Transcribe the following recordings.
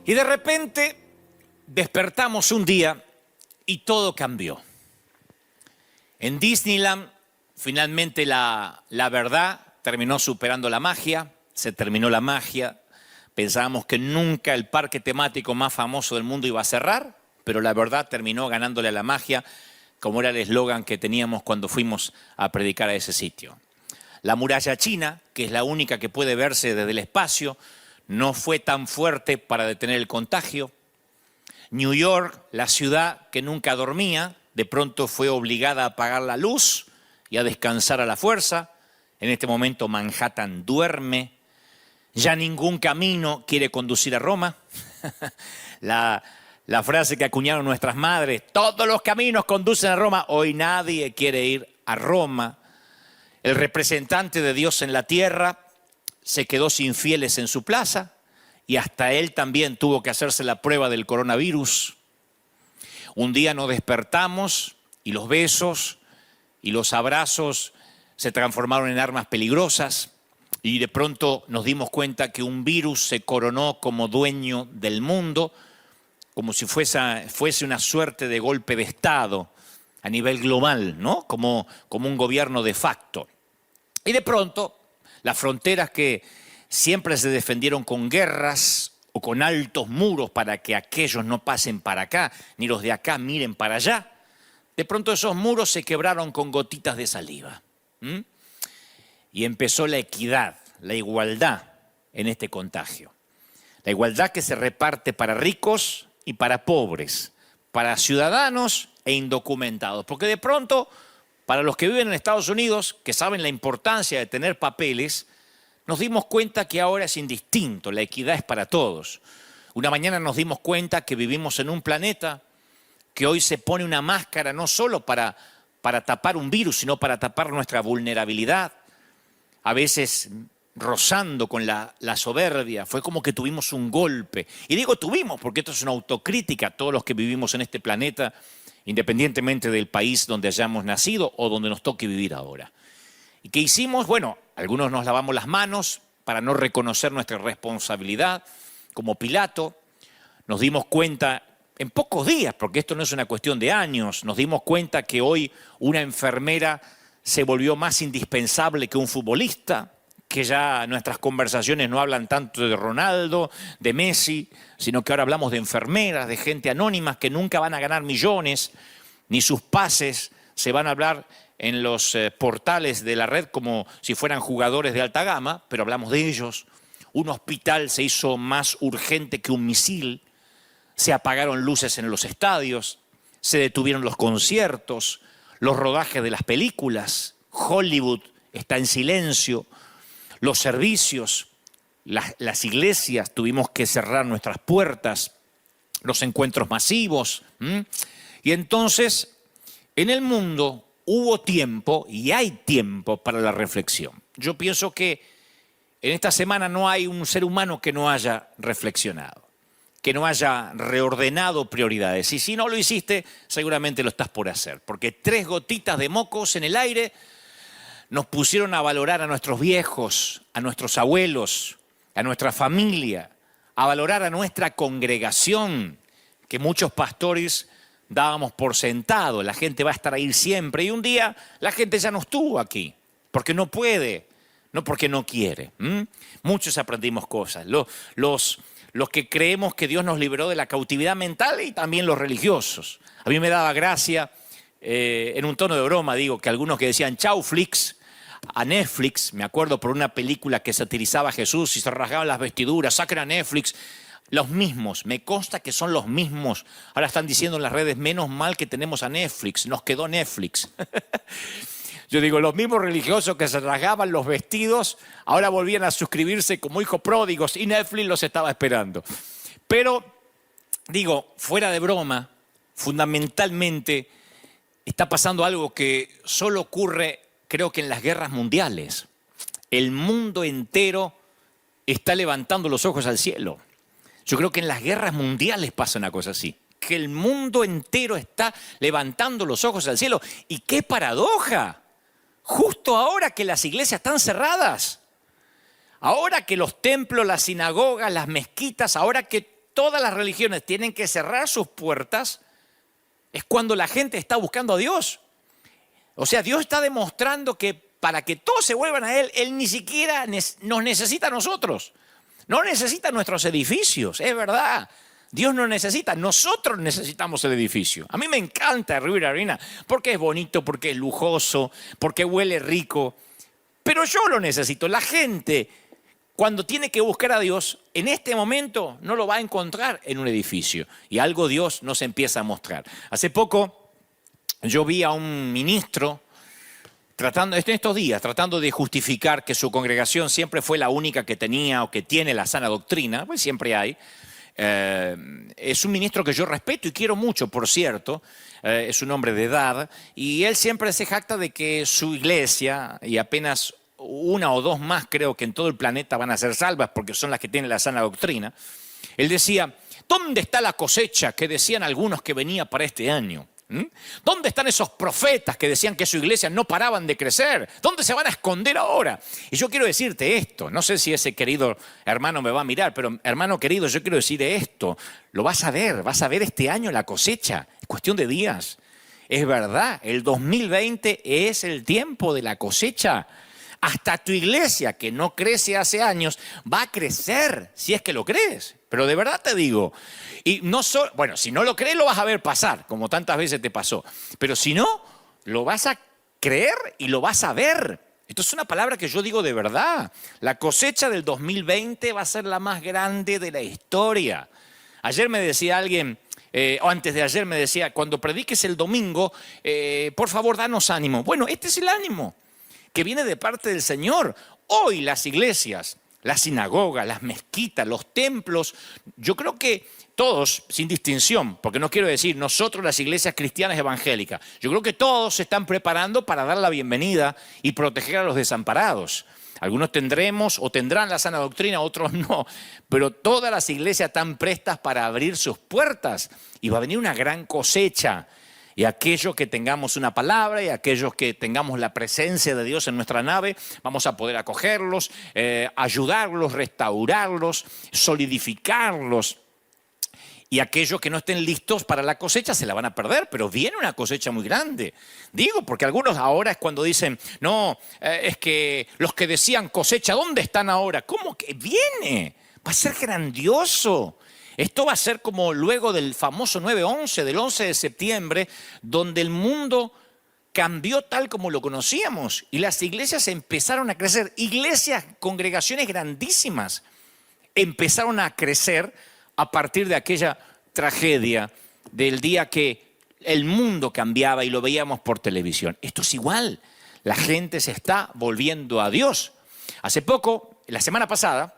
Y de repente despertamos un día y todo cambió. En Disneyland, finalmente la verdad terminó superando la magia, se terminó la magia. Pensábamos que nunca el parque temático más famoso del mundo iba a cerrar, pero la verdad terminó ganándole a la magia, como era el eslogan que teníamos cuando fuimos a predicar a ese sitio. La muralla china, que es la única que puede verse desde el espacio, no fue tan fuerte para detener el contagio. New York, la ciudad que nunca dormía, de pronto fue obligada a apagar la luz y a descansar a la fuerza. En este momento Manhattan duerme. Ya ningún camino quiere conducir a Roma. La frase que acuñaron nuestras madres, todos los caminos conducen a Roma. Hoy nadie quiere ir a Roma. El representante de Dios en la tierra se quedó sin fieles en su plaza y hasta él también tuvo que hacerse la prueba del coronavirus. Un día nos despertamos y los besos y los abrazos se transformaron en armas peligrosas y de pronto nos dimos cuenta que un virus se coronó como dueño del mundo, como si fuese una suerte de golpe de Estado a nivel global, ¿no? Como un gobierno de facto. Y de pronto, las fronteras que siempre se defendieron con guerras o con altos muros para que aquellos no pasen para acá, ni los de acá miren para allá, de pronto esos muros se quebraron con gotitas de saliva. Y empezó la equidad, la igualdad en este contagio. La igualdad que se reparte para ricos y para pobres, para ciudadanos e indocumentados. Porque de pronto, para los que viven en Estados Unidos, que saben la importancia de tener papeles, nos dimos cuenta que ahora es indistinto, la equidad es para todos. Una mañana nos dimos cuenta que vivimos en un planeta que hoy se pone una máscara no solo para tapar un virus, sino para tapar nuestra vulnerabilidad, a veces rozando con la soberbia. Fue como que tuvimos un golpe. Y digo tuvimos porque esto es una autocrítica a todos los que vivimos en este planeta, independientemente del país donde hayamos nacido o donde nos toque vivir ahora. ¿Y qué hicimos? Bueno, algunos nos lavamos las manos para no reconocer nuestra responsabilidad, como Pilato. Nos dimos cuenta en pocos días, porque esto no es una cuestión de años, nos dimos cuenta que hoy una enfermera se volvió más indispensable que un futbolista, que ya nuestras conversaciones no hablan tanto de Ronaldo, de Messi, sino que ahora hablamos de enfermeras, de gente anónima que nunca van a ganar millones, ni sus pases se van a hablar en los portales de la red como si fueran jugadores de alta gama, pero hablamos de ellos. Un hospital se hizo más urgente que un misil, se apagaron luces en los estadios, se detuvieron los conciertos, los rodajes de las películas, Hollywood está en silencio, los servicios, las iglesias tuvimos que cerrar nuestras puertas, los encuentros masivos. Y entonces, en el mundo hubo tiempo y hay tiempo para la reflexión. Yo pienso que en esta semana no hay un ser humano que no haya reflexionado, que no haya reordenado prioridades. Y si no lo hiciste, seguramente lo estás por hacer. Porque 3 gotitas de mocos en el aire nos pusieron a valorar a nuestros viejos, a nuestros abuelos, a nuestra familia, a valorar a nuestra congregación, que muchos pastores dábamos por sentado. La gente va a estar ahí siempre. Y un día la gente ya no estuvo aquí, porque no puede, no porque no quiere. Muchos aprendimos cosas. Los que creemos que Dios nos liberó de la cautividad mental y también los religiosos. A mí me daba gracia, en un tono de broma, digo, que algunos que decían chau Flix a Netflix, me acuerdo por una película que satirizaba a Jesús y se rasgaban las vestiduras, saquen a Netflix. Los mismos, me consta que son los mismos. Ahora están diciendo en las redes, menos mal que tenemos a Netflix, nos quedó Netflix. Yo digo, los mismos religiosos que se rasgaban los vestidos, ahora volvían a suscribirse como hijos pródigos y Netflix los estaba esperando. Pero, digo, fuera de broma, fundamentalmente está pasando algo que solo ocurre, creo que en las guerras mundiales. El mundo entero está levantando los ojos al cielo. Yo creo que en las guerras mundiales pasa una cosa así. Que el mundo entero está levantando los ojos al cielo. ¡Y qué paradoja! Justo ahora que las iglesias están cerradas. Ahora que los templos, las sinagogas, las mezquitas, ahora que todas las religiones tienen que cerrar sus puertas, es cuando la gente está buscando a Dios. O sea, Dios está demostrando que para que todos se vuelvan a Él, Él ni siquiera nos necesita a nosotros. No necesita nuestros edificios, es verdad. Dios no necesita, nosotros necesitamos el edificio. A mí me encanta River Arena porque es bonito, porque es lujoso, porque huele rico. Pero yo lo necesito. La gente, cuando tiene que buscar a Dios, en este momento no lo va a encontrar en un edificio. Y algo Dios nos empieza a mostrar. Hace poco yo vi a un ministro en estos días, tratando de justificar que su congregación siempre fue la única que tenía o que tiene la sana doctrina, pues siempre hay. Es un ministro que yo respeto y quiero mucho, por cierto. Es un hombre de edad y él siempre se jacta de que su iglesia, y apenas una o dos más creo que en todo el planeta van a ser salvas porque son las que tienen la sana doctrina. Él decía, ¿dónde está la cosecha que decían algunos que venía para este año? ¿Dónde están esos profetas que decían que su iglesia no paraban de crecer? ¿Dónde se van a esconder ahora? Y yo quiero decirte esto, no sé si ese querido hermano me va a mirar, pero hermano querido, yo quiero decir esto, lo vas a ver este año la cosecha, es cuestión de días. Es verdad, el 2020 es el tiempo de la cosecha. Hasta tu iglesia, que no crece hace años, va a crecer, si es que lo crees. Pero de verdad te digo, y no solo, bueno, si no lo crees lo vas a ver pasar, como tantas veces te pasó. Pero si no, lo vas a creer y lo vas a ver. Esto es una palabra que yo digo de verdad. La cosecha del 2020 va a ser la más grande de la historia. Ayer me decía alguien, o antes de ayer me decía, cuando prediques el domingo, por favor, danos ánimo. Bueno, este es el ánimo que viene de parte del Señor. Hoy las iglesias, las sinagogas, las mezquitas, los templos, yo creo que todos, sin distinción, porque no quiero decir nosotros las iglesias cristianas evangélicas, yo creo que todos se están preparando para dar la bienvenida y proteger a los desamparados. Algunos tendremos o tendrán la sana doctrina, otros no, pero todas las iglesias están prestas para abrir sus puertas y va a venir una gran cosecha. Y aquellos que tengamos una palabra y aquellos que tengamos la presencia de Dios en nuestra nave, vamos a poder acogerlos, ayudarlos, restaurarlos, solidificarlos. Y aquellos que no estén listos para la cosecha se la van a perder, pero viene una cosecha muy grande. Digo, porque algunos ahora es cuando dicen, no, es que los que decían cosecha, ¿dónde están ahora? ¿Cómo que viene? Va a ser grandioso. Esto va a ser como luego del famoso 9/11, del 11 de septiembre, donde el mundo cambió tal como lo conocíamos y las iglesias empezaron a crecer. Iglesias, congregaciones grandísimas, empezaron a crecer a partir de aquella tragedia del día que el mundo cambiaba y lo veíamos por televisión. Esto es igual, la gente se está volviendo a Dios. Hace poco, la semana pasada,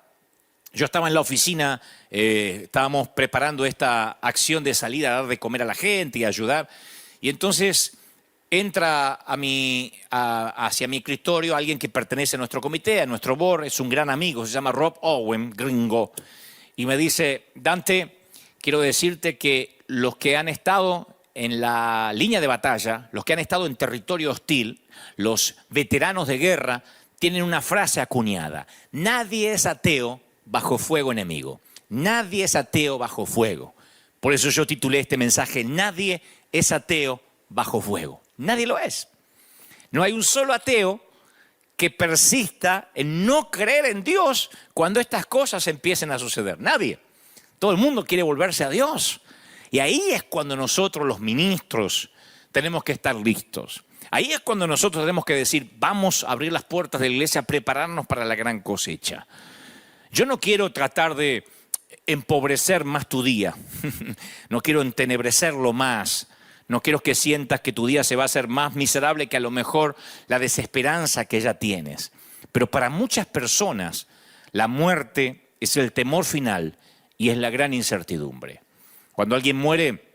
yo estaba en la oficina, estábamos preparando esta acción de salir a dar de comer a la gente y ayudar. Y entonces entra hacia mi escritorio alguien que pertenece a nuestro comité, a nuestro board, es un gran amigo, se llama Rob Owen, gringo. Y me dice, Dante, quiero decirte que los que han estado en la línea de batalla, los que han estado en territorio hostil, los veteranos de guerra, tienen una frase acuñada: nadie es ateo bajo fuego enemigo. Nadie es ateo bajo fuego. Por eso yo titulé este mensaje, nadie es ateo bajo fuego. Nadie lo es. No hay un solo ateo que persista en no creer en Dios cuando estas cosas empiecen a suceder. Nadie. Todo el mundo quiere volverse a Dios. Y ahí es cuando nosotros, los ministros, tenemos que estar listos. Ahí es cuando nosotros tenemos que decir, vamos a abrir las puertas de la iglesia, a prepararnos para la gran cosecha. Yo no quiero tratar de empobrecer más tu día, no quiero entenebrecerlo más, no quiero que sientas que tu día se va a hacer más miserable que a lo mejor la desesperanza que ya tienes. Pero para muchas personas la muerte es el temor final y es la gran incertidumbre. Cuando alguien muere,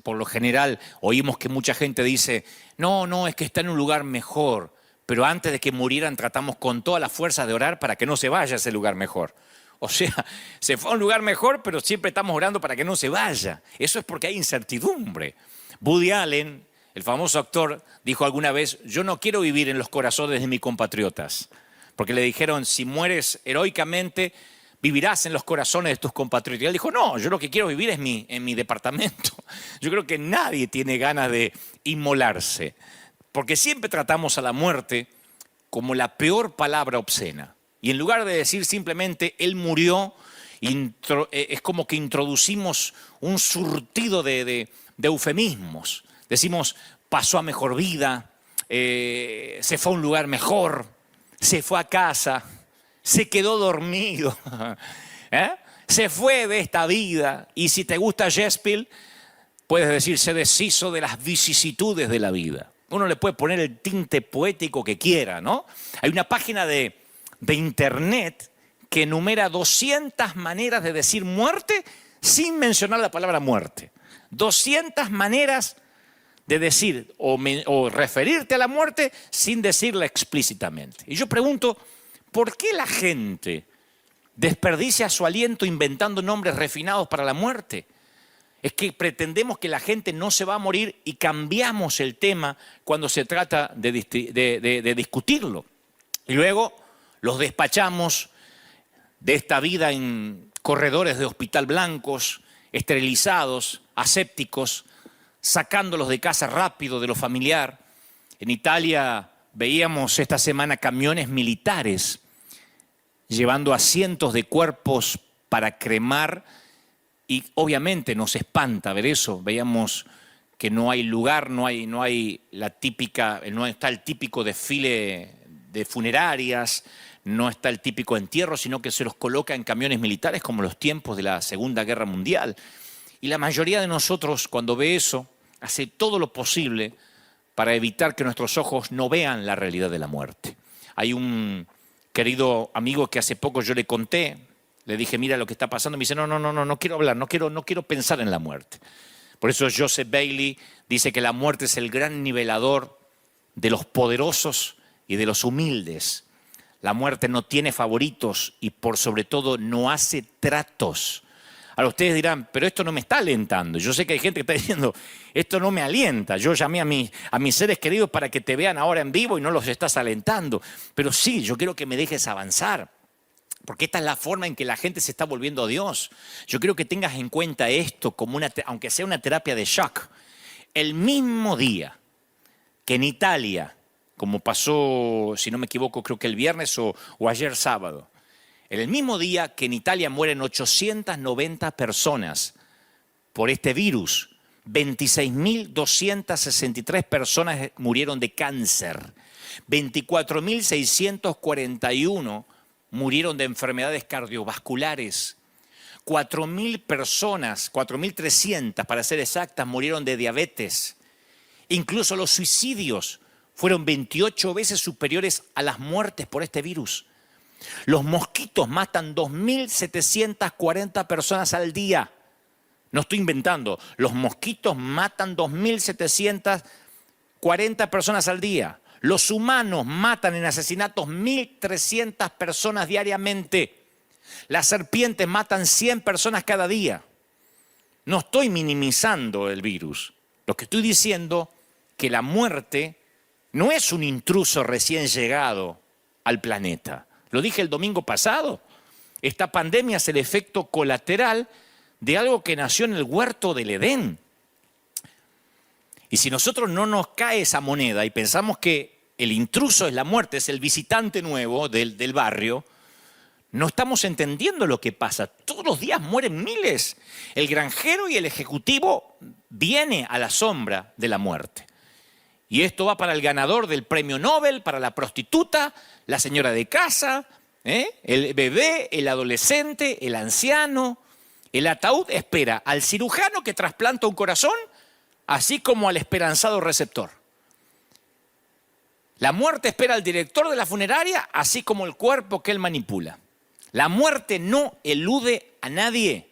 por lo general oímos que mucha gente dice, no, es que está en un lugar mejor. Pero antes de que murieran tratamos con toda la fuerza de orar para que no se vaya a ese lugar mejor. O sea, se fue a un lugar mejor, pero siempre estamos orando para que no se vaya. Eso es porque hay incertidumbre. Woody Allen, el famoso actor, dijo alguna vez, yo no quiero vivir en los corazones de mis compatriotas. Porque le dijeron, si mueres heroicamente, vivirás en los corazones de tus compatriotas. Y él dijo, no, yo lo que quiero vivir es en mi departamento. Yo creo que nadie tiene ganas de inmolarse, porque siempre tratamos a la muerte como la peor palabra obscena. Y en lugar de decir simplemente, él murió, es como que introducimos un surtido de eufemismos. Decimos, pasó a mejor vida, se fue a un lugar mejor, se fue a casa, se quedó dormido, se fue de esta vida. Y si te gusta Shakespeare, puedes decir, se deshizo de las vicisitudes de la vida. Uno le puede poner el tinte poético que quiera, ¿no? Hay una página de internet que enumera 200 maneras de decir muerte sin mencionar la palabra muerte. 200 maneras de decir o referirte a la muerte sin decirla explícitamente. Y yo pregunto, ¿por qué la gente desperdicia su aliento inventando nombres refinados para la muerte? Es que pretendemos que la gente no se va a morir y cambiamos el tema cuando se trata de discutirlo. Y luego los despachamos de esta vida en corredores de hospital blancos, esterilizados, asépticos, sacándolos de casa rápido, de lo familiar. En Italia veíamos esta semana camiones militares llevando a cientos de cuerpos para cremar y obviamente nos espanta ver eso. Veíamos que no hay lugar, no está el típico desfile de funerarias, no está el típico entierro, sino que se los coloca en camiones militares como los tiempos de la Segunda Guerra Mundial. Y la mayoría de nosotros, cuando ve eso, hace todo lo posible para evitar que nuestros ojos no vean la realidad de la muerte. Hay un querido amigo que hace poco yo le conté, le dije, mira lo que está pasando, me dice, no quiero hablar, no quiero pensar en la muerte. Por eso Joseph Bailey dice que la muerte es el gran nivelador de los poderosos y de los humildes. La muerte no tiene favoritos y por sobre todo no hace tratos. Ahora ustedes dirán, pero esto no me está alentando. Yo sé que hay gente que está diciendo, esto no me alienta. Yo llamé a mis seres queridos para que te vean ahora en vivo y no los estás alentando. Pero sí, yo quiero que me dejes avanzar. Porque esta es la forma en que la gente se está volviendo a Dios. Yo quiero que tengas en cuenta esto como aunque sea una terapia de shock. El mismo día que en Italia, como pasó, si no me equivoco, creo que el viernes o ayer sábado, en el mismo día que en Italia mueren 890 personas por este virus, 26.263 personas murieron de cáncer, 24.641 murieron de enfermedades cardiovasculares, 4.000 personas, 4.300 para ser exactas, murieron de diabetes. Incluso los suicidios fueron 28 veces superiores a las muertes por este virus. Los mosquitos matan 2.740 personas al día. No estoy inventando. Los mosquitos matan 2.740 personas al día. Los humanos matan en asesinatos 1.300 personas diariamente. Las serpientes matan 100 personas cada día. No estoy minimizando el virus. Lo que estoy diciendo es que la muerte no es un intruso recién llegado al planeta. Lo dije el domingo pasado. Esta pandemia es el efecto colateral de algo que nació en el huerto del Edén. Y si nosotros no nos cae esa moneda y pensamos que el intruso es la muerte, es el visitante nuevo del barrio, no estamos entendiendo lo que pasa. Todos los días mueren miles. El granjero y el ejecutivo viene a la sombra de la muerte. Y esto va para el ganador del premio Nobel, para la prostituta, la señora de casa, el bebé, el adolescente, el anciano. El ataúd espera al cirujano que trasplanta un corazón, así como al esperanzado receptor. La muerte espera al director de la funeraria, así como el cuerpo que él manipula. La muerte no elude a nadie.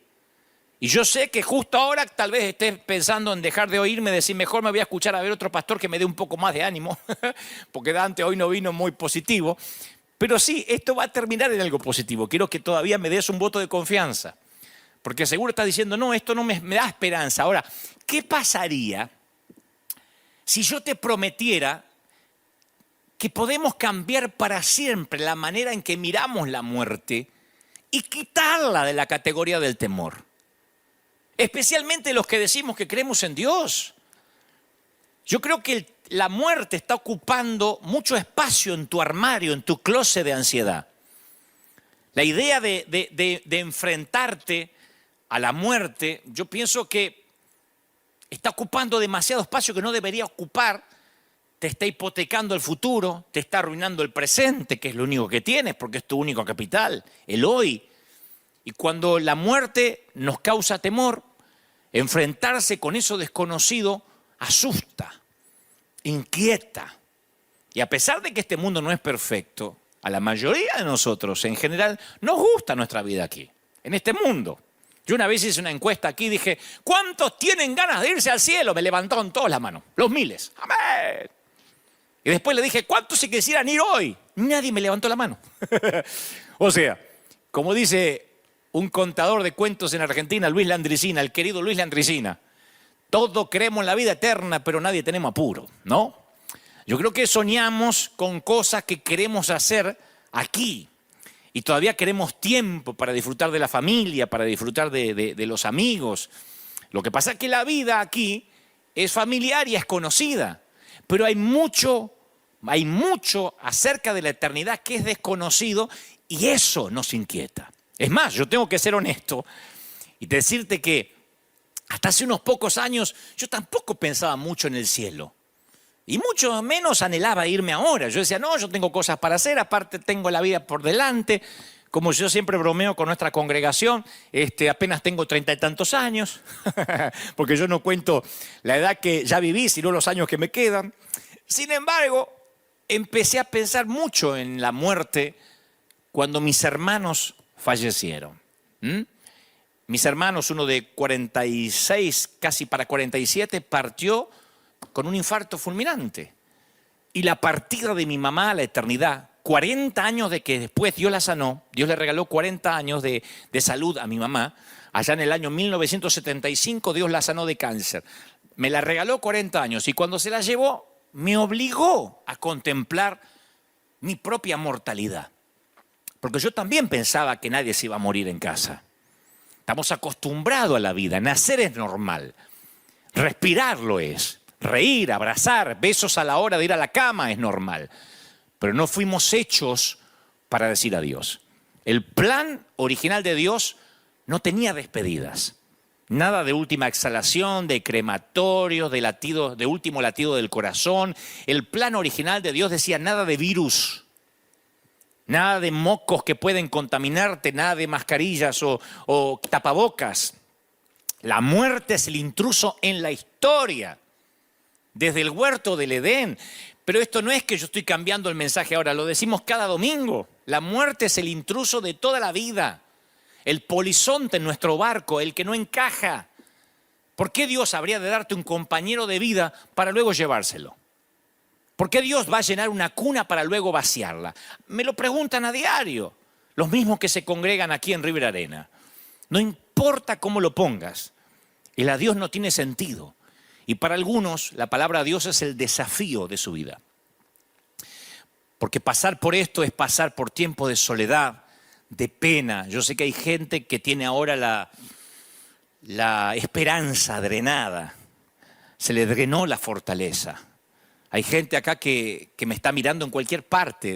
Y yo sé que justo ahora tal vez estés pensando en dejar de oírme, decir mejor me voy a escuchar a ver otro pastor que me dé un poco más de ánimo, porque Dante hoy no vino muy positivo. Pero sí, esto va a terminar en algo positivo. Quiero que todavía me des un voto de confianza, porque seguro estás diciendo, no, esto no me da esperanza. Ahora, ¿qué pasaría si yo te prometiera que podemos cambiar para siempre la manera en que miramos la muerte y quitarla de la categoría del temor. Especialmente los que decimos que creemos en Dios. Yo creo que la muerte está ocupando mucho espacio en tu armario, en tu closet de ansiedad. La idea de enfrentarte a la muerte, yo pienso que está ocupando demasiado espacio que no debería ocupar. Te está hipotecando el futuro, te está arruinando el presente, que es lo único que tienes, porque es tu único capital, el hoy. Y cuando la muerte nos causa temor, enfrentarse con eso desconocido asusta, inquieta. Y a pesar de que este mundo no es perfecto, a la mayoría de nosotros en general nos gusta nuestra vida aquí, en este mundo. Yo una vez hice una encuesta aquí y dije, ¿cuántos tienen ganas de irse al cielo? Me levantaron todas las manos, los miles. ¡Amén! Y después le dije, ¿cuántos se quisieran ir hoy? Nadie me levantó la mano. O sea, como dice un contador de cuentos en Argentina, Luis Landricina, el querido Luis Landricina, todos creemos en la vida eterna, pero nadie tenemos apuro, ¿no? Yo creo que soñamos con cosas que queremos hacer aquí. Y todavía queremos tiempo para disfrutar de la familia, para disfrutar de los amigos. Lo que pasa es que la vida aquí es familiar y es conocida. Pero hay mucho acerca de la eternidad que es desconocido y eso nos inquieta. Es más, yo tengo que ser honesto y decirte que hasta hace unos pocos años yo tampoco pensaba mucho en el cielo. Y mucho menos anhelaba irme ahora. Yo decía, no, yo tengo cosas para hacer, aparte tengo la vida por delante. Como yo siempre bromeo con nuestra congregación, apenas tengo 30 y tantos años, porque yo no cuento la edad que ya viví, sino los años que me quedan. Sin embargo, empecé a pensar mucho en la muerte cuando mis hermanos fallecieron. Mis hermanos, uno de 46, casi para 47, partió con un infarto fulminante. Y la partida de mi mamá a la eternidad, 40 años de que después Dios la sanó, Dios le regaló 40 años de salud a mi mamá. Allá en el año 1975 Dios la sanó de cáncer. Me la regaló 40 años y cuando se la llevó me obligó a contemplar mi propia mortalidad. Porque yo también pensaba que nadie se iba a morir en casa. Estamos acostumbrados a la vida, nacer es normal, respirar lo es. Reír, abrazar, besos a la hora de ir a la cama es normal. Pero no fuimos hechos para decir adiós. El plan original de Dios no tenía despedidas. Nada de última exhalación, de crematorio, de último latido del corazón. El plan original de Dios decía nada de virus. Nada de mocos que pueden contaminarte, nada de mascarillas o tapabocas. La muerte es el intruso en la historia. Desde el huerto del Edén. Pero esto no es que yo estoy cambiando el mensaje ahora, lo decimos cada domingo. La muerte es el intruso de toda la vida. El polizonte en nuestro barco, el que no encaja. ¿Por qué Dios habría de darte un compañero de vida para luego llevárselo? ¿Por qué Dios va a llenar una cuna para luego vaciarla? Me lo preguntan a diario. Los mismos que se congregan aquí en River Arena. No importa cómo lo pongas, el adiós no tiene sentido. Y para algunos la palabra Dios es el desafío de su vida. Porque pasar por esto es pasar por tiempo de soledad, de pena. Yo sé que hay gente que tiene ahora la esperanza drenada. Se le drenó la fortaleza. Hay gente acá que me está mirando en cualquier parte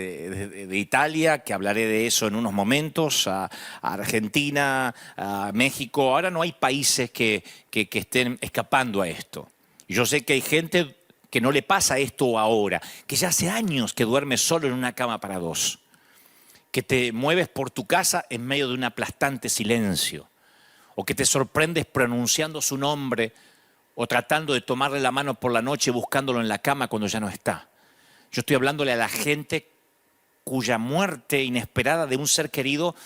de Italia, que hablaré de eso en unos momentos, a Argentina, a México. Ahora no hay países que estén escapando a esto. Yo sé que hay gente que no le pasa esto ahora, que ya hace años que duerme solo en una cama para dos, que te mueves por tu casa en medio de un aplastante silencio, o que te sorprendes pronunciando su nombre o tratando de tomarle la mano por la noche buscándolo en la cama cuando ya no está. Yo estoy hablándole a la gente cuya muerte inesperada de un ser querido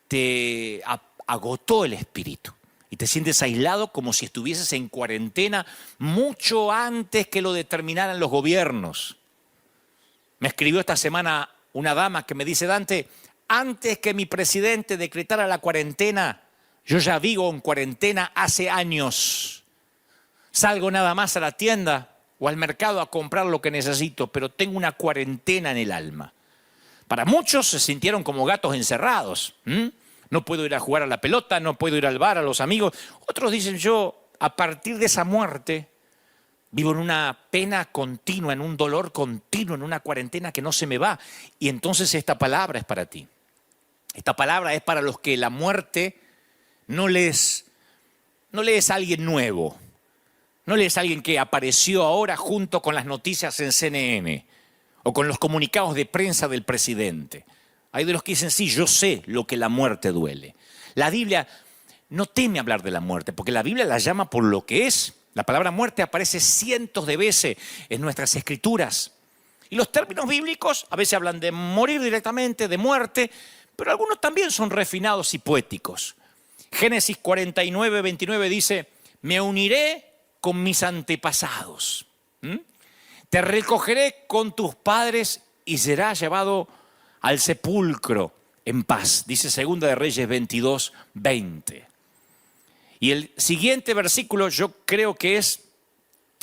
te agotó el espíritu. Y te sientes aislado como si estuvieses en cuarentena mucho antes que lo determinaran los gobiernos. Me escribió esta semana una dama que me dice, Dante, antes que mi presidente decretara la cuarentena, yo ya vivo en cuarentena hace años. Salgo nada más a la tienda o al mercado a comprar lo que necesito, pero tengo una cuarentena en el alma. Para muchos se sintieron como gatos encerrados. no puedo ir a jugar a la pelota, no puedo ir al bar, a los amigos. Otros dicen, yo a partir de esa muerte vivo en una pena continua, en un dolor continuo, en una cuarentena que no se me va. Y entonces esta palabra es para ti. Esta palabra es para los que la muerte no les es alguien nuevo. No lees a alguien que apareció ahora junto con las noticias en CNN o con los comunicados de prensa del presidente. Hay de los que dicen, sí, yo sé lo que la muerte duele. La Biblia no teme hablar de la muerte, porque la Biblia la llama por lo que es. La palabra muerte aparece cientos de veces en nuestras escrituras. Y los términos bíblicos a veces hablan de morir directamente, de muerte, pero algunos también son refinados y poéticos. Génesis 49, 29 dice, me uniré con mis antepasados. Te recogeré con tus padres y serás llevado al sepulcro en paz. Dice 2 de Reyes 22, 20. Y el siguiente versículo yo creo que es,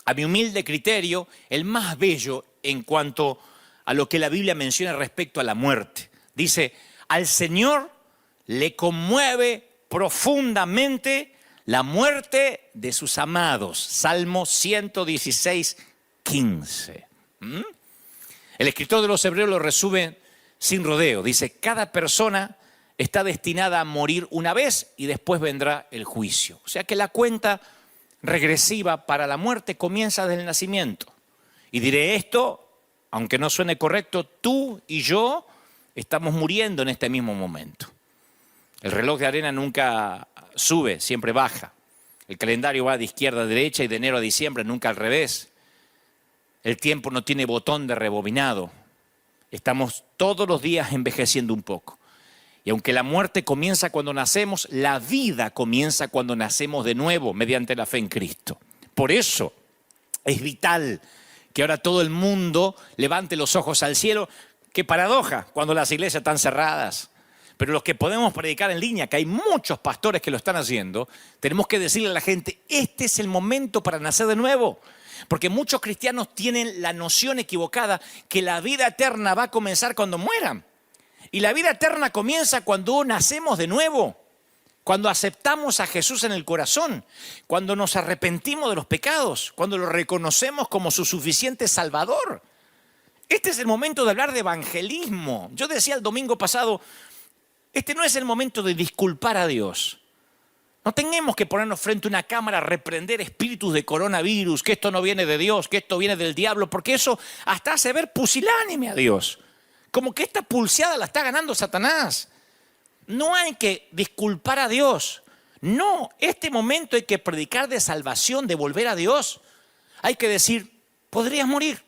a mi humilde criterio, el más bello en cuanto a lo que la Biblia menciona respecto a la muerte. Dice, al Señor le conmueve profundamente la muerte de sus amados. Salmo 116, 15. El escritor de los Hebreos lo resume sin rodeo. Dice, cada persona está destinada a morir una vez y después vendrá el juicio. O sea que la cuenta regresiva para la muerte comienza desde el nacimiento. Y diré esto, aunque no suene correcto, tú y yo estamos muriendo en este mismo momento. El reloj de arena nunca sube, siempre baja. El calendario va de izquierda a derecha y de enero a diciembre, nunca al revés. El tiempo no tiene botón de rebobinado. Estamos todos los días envejeciendo un poco. Y aunque la muerte comienza cuando nacemos, la vida comienza cuando nacemos de nuevo mediante la fe en Cristo. Por eso es vital que ahora todo el mundo levante los ojos al cielo. Qué paradoja cuando las iglesias están cerradas. Pero los que podemos predicar en línea, que hay muchos pastores que lo están haciendo, tenemos que decirle a la gente, este es el momento para nacer de nuevo. Porque muchos cristianos tienen la noción equivocada que la vida eterna va a comenzar cuando mueran. Y la vida eterna comienza cuando nacemos de nuevo, cuando aceptamos a Jesús en el corazón, cuando nos arrepentimos de los pecados, cuando lo reconocemos como su suficiente Salvador. Este es el momento de hablar de evangelismo. Yo decía el domingo pasado, este no es el momento de disculpar a Dios. No tenemos que ponernos frente a una cámara a reprender espíritus de coronavirus, que esto no viene de Dios, que esto viene del diablo, porque eso hasta hace ver pusilánime a Dios. Como que esta pulseada la está ganando Satanás. No hay que disculpar a Dios. No, este momento hay que predicar de salvación, de volver a Dios. Hay que decir, podrías morir,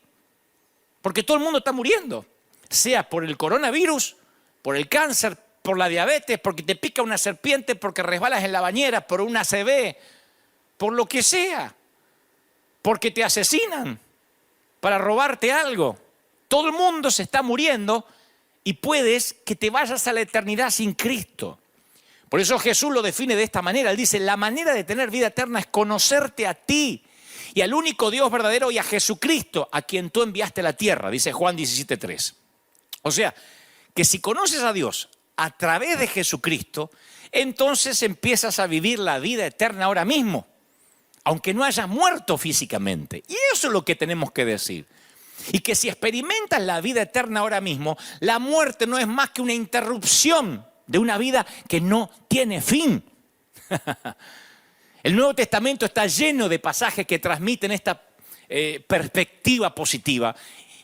porque todo el mundo está muriendo. Sea por el coronavirus, por el cáncer, por la diabetes, porque te pica una serpiente, porque resbalas en la bañera, por una ACV, por lo que sea, porque te asesinan para robarte algo. Todo el mundo se está muriendo y puedes que te vayas a la eternidad sin Cristo. Por eso Jesús lo define de esta manera. Él dice, la manera de tener vida eterna es conocerte a ti y al único Dios verdadero y a Jesucristo, a quien tú enviaste a la tierra, dice Juan 17:3. O sea, que si conoces a Dios a través de Jesucristo, entonces empiezas a vivir la vida eterna ahora mismo, aunque no hayas muerto físicamente. Y eso es lo que tenemos que decir. Y que si experimentas la vida eterna ahora mismo, la muerte no es más que una interrupción de una vida que no tiene fin. El Nuevo Testamento está lleno de pasajes que transmiten esta perspectiva positiva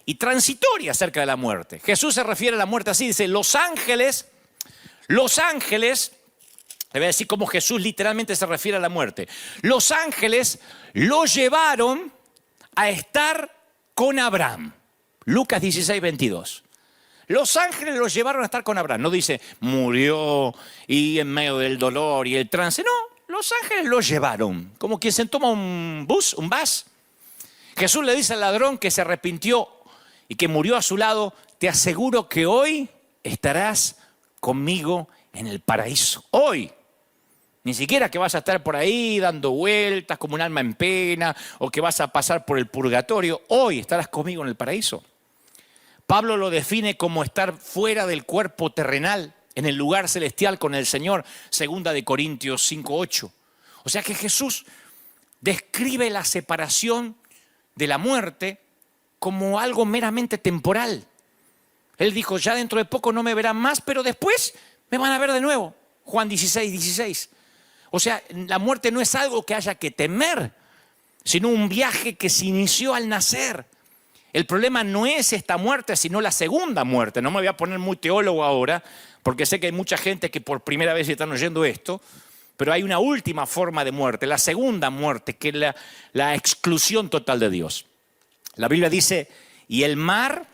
y transitoria acerca de la muerte. Jesús se refiere a la muerte así, dice, los ángeles, le voy a decir cómo Jesús literalmente se refiere a la muerte. Los ángeles lo llevaron a estar con Abraham. Lucas 16, 22. Los ángeles lo llevaron a estar con Abraham. No dice, murió y en medio del dolor y el trance. No, los ángeles lo llevaron. Como quien se toma un bus. Jesús le dice al ladrón que se arrepintió y que murió a su lado, te aseguro que hoy estarás conmigo en el paraíso. Hoy. Ni siquiera que vas a estar por ahí dando vueltas como un alma en pena o que vas a pasar por el purgatorio. Hoy estarás conmigo en el paraíso. Pablo lo define como estar fuera del cuerpo terrenal, en el lugar celestial con el Señor, 2 Corintios 5:8. O sea que Jesús describe la separación de la muerte como algo meramente temporal. Él dijo, ya dentro de poco no me verán más, pero después me van a ver de nuevo. Juan 16:16. O sea, la muerte no es algo que haya que temer, sino un viaje que se inició al nacer. El problema no es esta muerte, sino la segunda muerte. No me voy a poner muy teólogo ahora, porque sé que hay mucha gente que por primera vez están oyendo esto, pero hay una última forma de muerte, la segunda muerte, que es la exclusión total de Dios. La Biblia dice, y el mar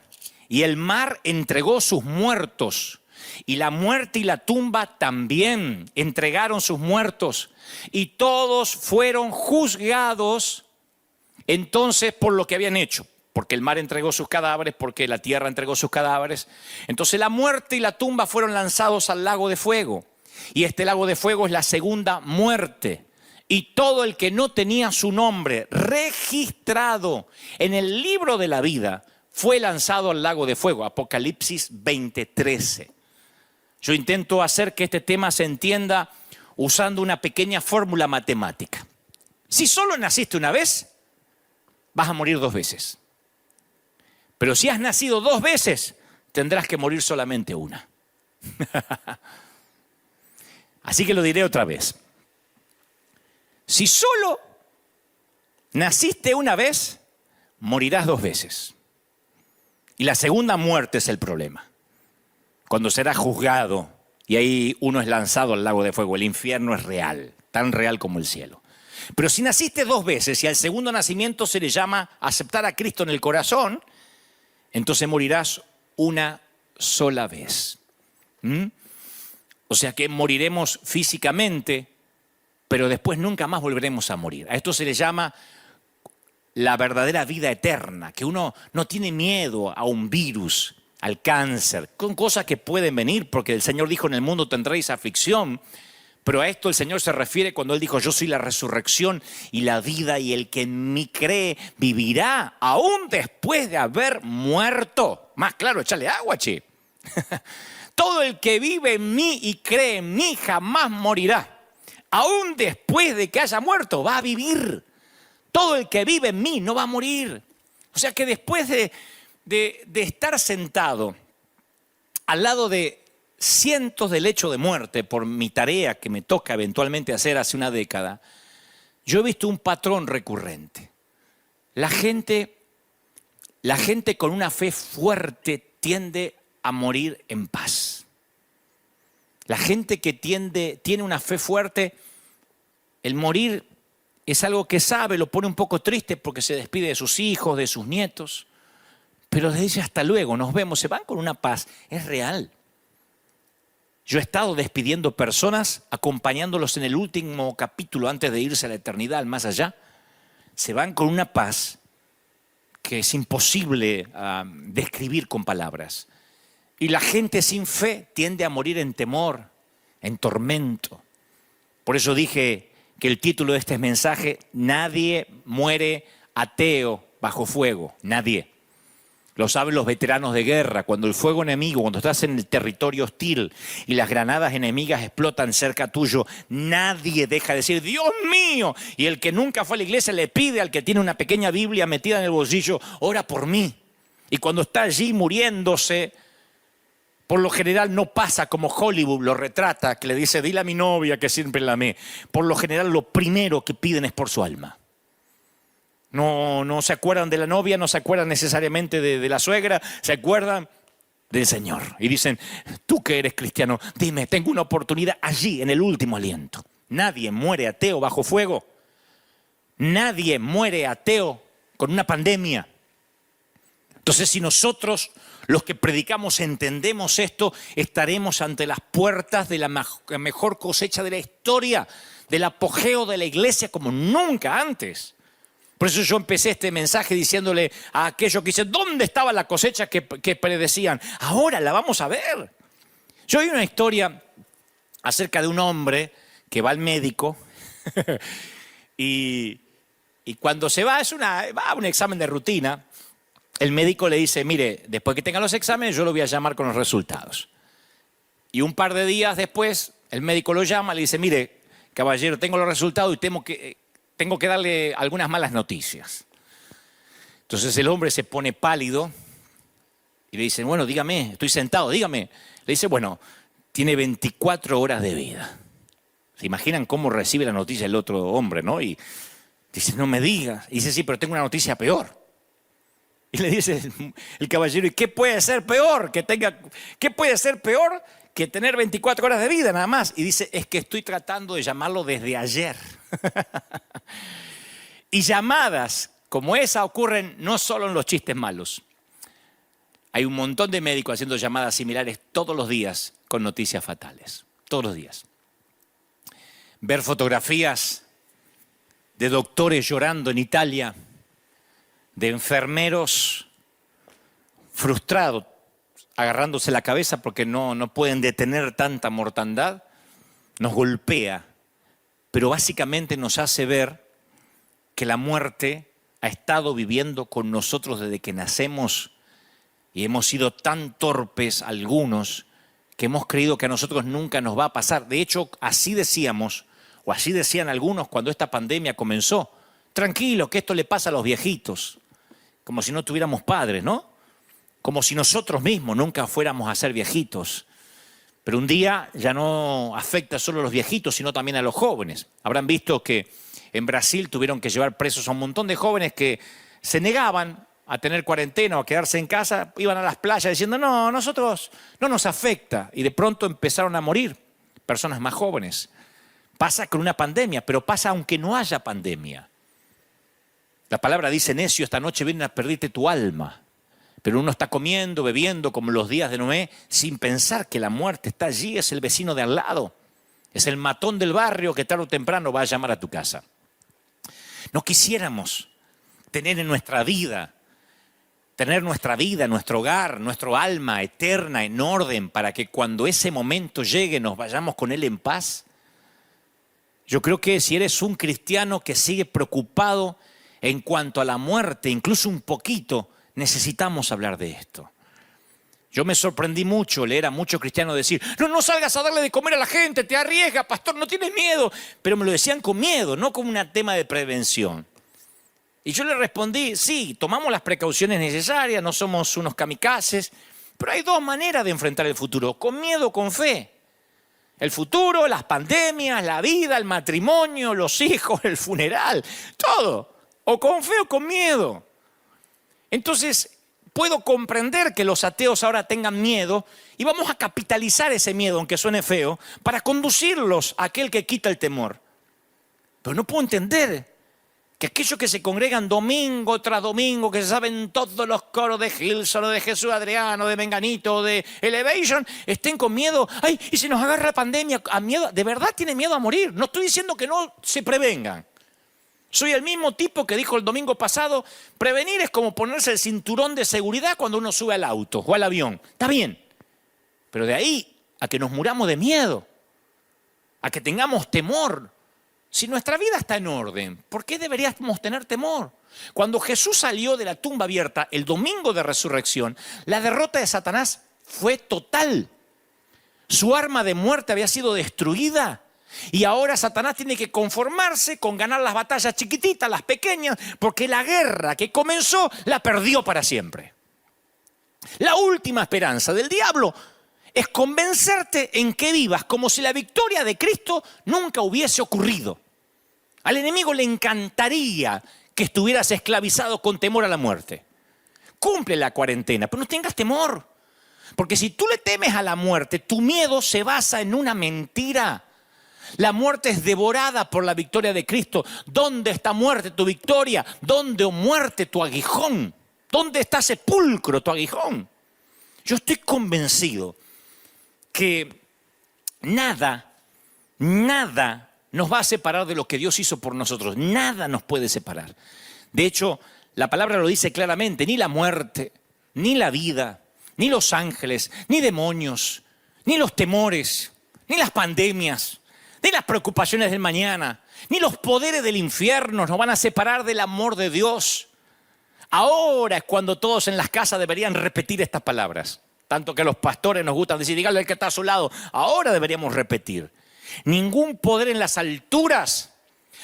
entregó sus muertos, y la muerte y la tumba también entregaron sus muertos, y todos fueron juzgados entonces por lo que habían hecho, porque el mar entregó sus cadáveres, porque la tierra entregó sus cadáveres. Entonces la muerte y la tumba fueron lanzados al lago de fuego, y este lago de fuego es la segunda muerte. Y todo el que no tenía su nombre registrado en el libro de la vida fue lanzado al lago de fuego. Apocalipsis 20:13. Yo intento hacer que este tema se entienda usando una pequeña fórmula matemática. Si solo naciste una vez, vas a morir 2 veces. Pero si has nacido 2 veces, tendrás que morir solamente una. Así que lo diré otra vez. Si solo naciste una vez, morirás 2 veces. Y la segunda muerte es el problema. Cuando serás juzgado y ahí uno es lanzado al lago de fuego. El infierno es real, tan real como el cielo. Pero si naciste 2 veces y al segundo nacimiento se le llama aceptar a Cristo en el corazón, entonces morirás una sola vez. O sea que moriremos físicamente, pero después nunca más volveremos a morir. A esto se le llama la verdadera vida eterna, que uno no tiene miedo a un virus, al cáncer, con cosas que pueden venir, porque el Señor dijo, en el mundo tendréis aflicción, pero a esto el Señor se refiere cuando Él dijo, yo soy la resurrección y la vida, y el que en mí cree vivirá, aún después de haber muerto. Más claro, échale agua, che. Todo el que vive en mí y cree en mí jamás morirá. Aún después de que haya muerto, va a vivir. Todo el que vive en mí no va a morir. O sea que después de estar sentado al lado de cientos de lechos de muerte por mi tarea que me toca eventualmente hacer hace una década, yo he visto un patrón recurrente. La gente con una fe fuerte tiende a morir en paz. La gente que tiene una fe fuerte, el morir es algo que sabe, lo pone un poco triste porque se despide de sus hijos, de sus nietos, pero les dice hasta luego, nos vemos, se van con una paz, es real. Yo he estado despidiendo personas, acompañándolos en el último capítulo antes de irse a la eternidad, al más allá. Se van con una paz que es imposible describir con palabras. Y la gente sin fe tiende a morir en temor, en tormento. Por eso dije que el título de este mensaje, nadie muere ateo bajo fuego, nadie. Lo saben los veteranos de guerra, cuando el fuego enemigo, cuando estás en el territorio hostil y las granadas enemigas explotan cerca tuyo, nadie deja de decir, Dios mío. Y el que nunca fue a la iglesia le pide al que tiene una pequeña Biblia metida en el bolsillo, ora por mí. Y cuando está allí muriéndose, por lo general no pasa como Hollywood lo retrata, que le dice, dile a mi novia que siempre la amé. Por lo general lo primero que piden es por su alma. No se acuerdan de la novia, no se acuerdan necesariamente de la suegra, se acuerdan del Señor. Y dicen, tú que eres cristiano, dime, tengo una oportunidad allí en el último aliento. Nadie muere ateo bajo fuego. Nadie muere ateo con una pandemia. Entonces, si nosotros, los que predicamos, entendemos esto, estaremos ante las puertas de la mejor cosecha de la historia, del apogeo de la iglesia como nunca antes. Por eso yo empecé este mensaje diciéndole a aquellos que dicen, ¿dónde estaba la cosecha que predecían? Ahora la vamos a ver. Yo oí una historia acerca de un hombre que va al médico y cuando se va, va a un examen de rutina, el médico le dice, mire, después que tenga los exámenes yo lo voy a llamar con los resultados. Y un par de días después, el médico lo llama, le dice, mire, caballero, tengo los resultados y tengo que darle algunas malas noticias. Entonces el hombre se pone pálido y le dice, bueno, dígame, estoy sentado, dígame. Le dice, bueno, tiene 24 horas de vida. ¿Se imaginan cómo recibe la noticia el otro hombre, no? Y dice, no me digas. Y dice, sí, pero tengo una noticia peor. Y le dice el caballero, ¿y qué puede ser peor? ¿Qué puede ser peor que tener 24 horas de vida nada más? Y dice, es que estoy tratando de llamarlo desde ayer. Y llamadas como esa ocurren no solo en los chistes malos. Hay un montón de médicos haciendo llamadas similares todos los días con noticias fatales. Todos los días. Ver fotografías de doctores llorando en Italia, de enfermeros frustrados, agarrándose la cabeza porque no pueden detener tanta mortandad, nos golpea, pero básicamente nos hace ver que la muerte ha estado viviendo con nosotros desde que nacemos y hemos sido tan torpes algunos que hemos creído que a nosotros nunca nos va a pasar. De hecho, así decíamos, o así decían algunos cuando esta pandemia comenzó. Tranquilo, que esto le pasa a los viejitos, como si no tuviéramos padres, ¿no? Como si nosotros mismos nunca fuéramos a ser viejitos. Pero un día ya no afecta solo a los viejitos, sino también a los jóvenes. Habrán visto que en Brasil tuvieron que llevar presos a un montón de jóvenes que se negaban a tener cuarentena o a quedarse en casa, iban a las playas diciendo, no, nosotros no nos afecta. Y de pronto empezaron a morir personas más jóvenes. Pasa con una pandemia, pero pasa aunque no haya pandemia. La palabra dice, necio, esta noche vienen a perderte tu alma. Pero uno está comiendo, bebiendo, como los días de Noé, sin pensar que la muerte está allí, es el vecino de al lado. Es el matón del barrio que tarde o temprano va a llamar a tu casa. No quisiéramos tener nuestra vida, nuestro hogar, nuestro alma eterna en orden para que cuando ese momento llegue nos vayamos con él en paz. Yo creo que si eres un cristiano que sigue preocupado en cuanto a la muerte, incluso un poquito, necesitamos hablar de esto. Yo me sorprendí mucho leer a muchos cristianos decir, no salgas a darle de comer a la gente, te arriesgas, pastor, no tienes miedo. Pero me lo decían con miedo, no como un tema de prevención. Y yo le respondí, sí, tomamos las precauciones necesarias, no somos unos kamikazes, pero hay dos maneras de enfrentar el futuro, con miedo o con fe. El futuro, las pandemias, la vida, el matrimonio, los hijos, el funeral, todo. O con fe o con miedo. Entonces, puedo comprender que los ateos ahora tengan miedo y vamos a capitalizar ese miedo, aunque suene feo, para conducirlos a aquel que quita el temor. Pero no puedo entender que aquellos que se congregan domingo tras domingo, que se saben todos los coros de Hillsong, de Jesús Adriano, de Menganito, de Elevation, estén con miedo. Ay, y si nos agarra la pandemia, a miedo, de verdad tienen miedo a morir. No estoy diciendo que no se prevengan. Soy el mismo tipo que dijo el domingo pasado, prevenir es como ponerse el cinturón de seguridad cuando uno sube al auto o al avión. Está bien, pero de ahí a que nos muramos de miedo, a que tengamos temor. Si nuestra vida está en orden, ¿por qué deberíamos tener temor? Cuando Jesús salió de la tumba abierta el domingo de resurrección, la derrota de Satanás fue total. Su arma de muerte había sido destruida. Y ahora Satanás tiene que conformarse con ganar las batallas chiquititas, las pequeñas, porque la guerra que comenzó la perdió para siempre. La última esperanza del diablo es convencerte en que vivas como si la victoria de Cristo nunca hubiese ocurrido. Al enemigo le encantaría que estuvieras esclavizado con temor a la muerte. Cumple la cuarentena, pero no tengas temor. Porque si tú le temes a la muerte, tu miedo se basa en una mentira. La muerte es devorada por la victoria de Cristo. ¿Dónde está muerte tu victoria? ¿Dónde, oh muerte, tu aguijón? ¿Dónde está sepulcro tu aguijón? Yo estoy convencido que nada nos va a separar de lo que Dios hizo por nosotros. Nada nos puede separar. De hecho, la palabra lo dice claramente, ni la muerte, ni la vida, ni los ángeles, ni demonios, ni los temores, ni las pandemias, ni las preocupaciones del mañana, ni los poderes del infierno nos van a separar del amor de Dios. Ahora es cuando todos en las casas deberían repetir estas palabras. Tanto que los pastores nos gustan decir, dígale al que está a su lado. Ahora deberíamos repetir. Ningún poder en las alturas,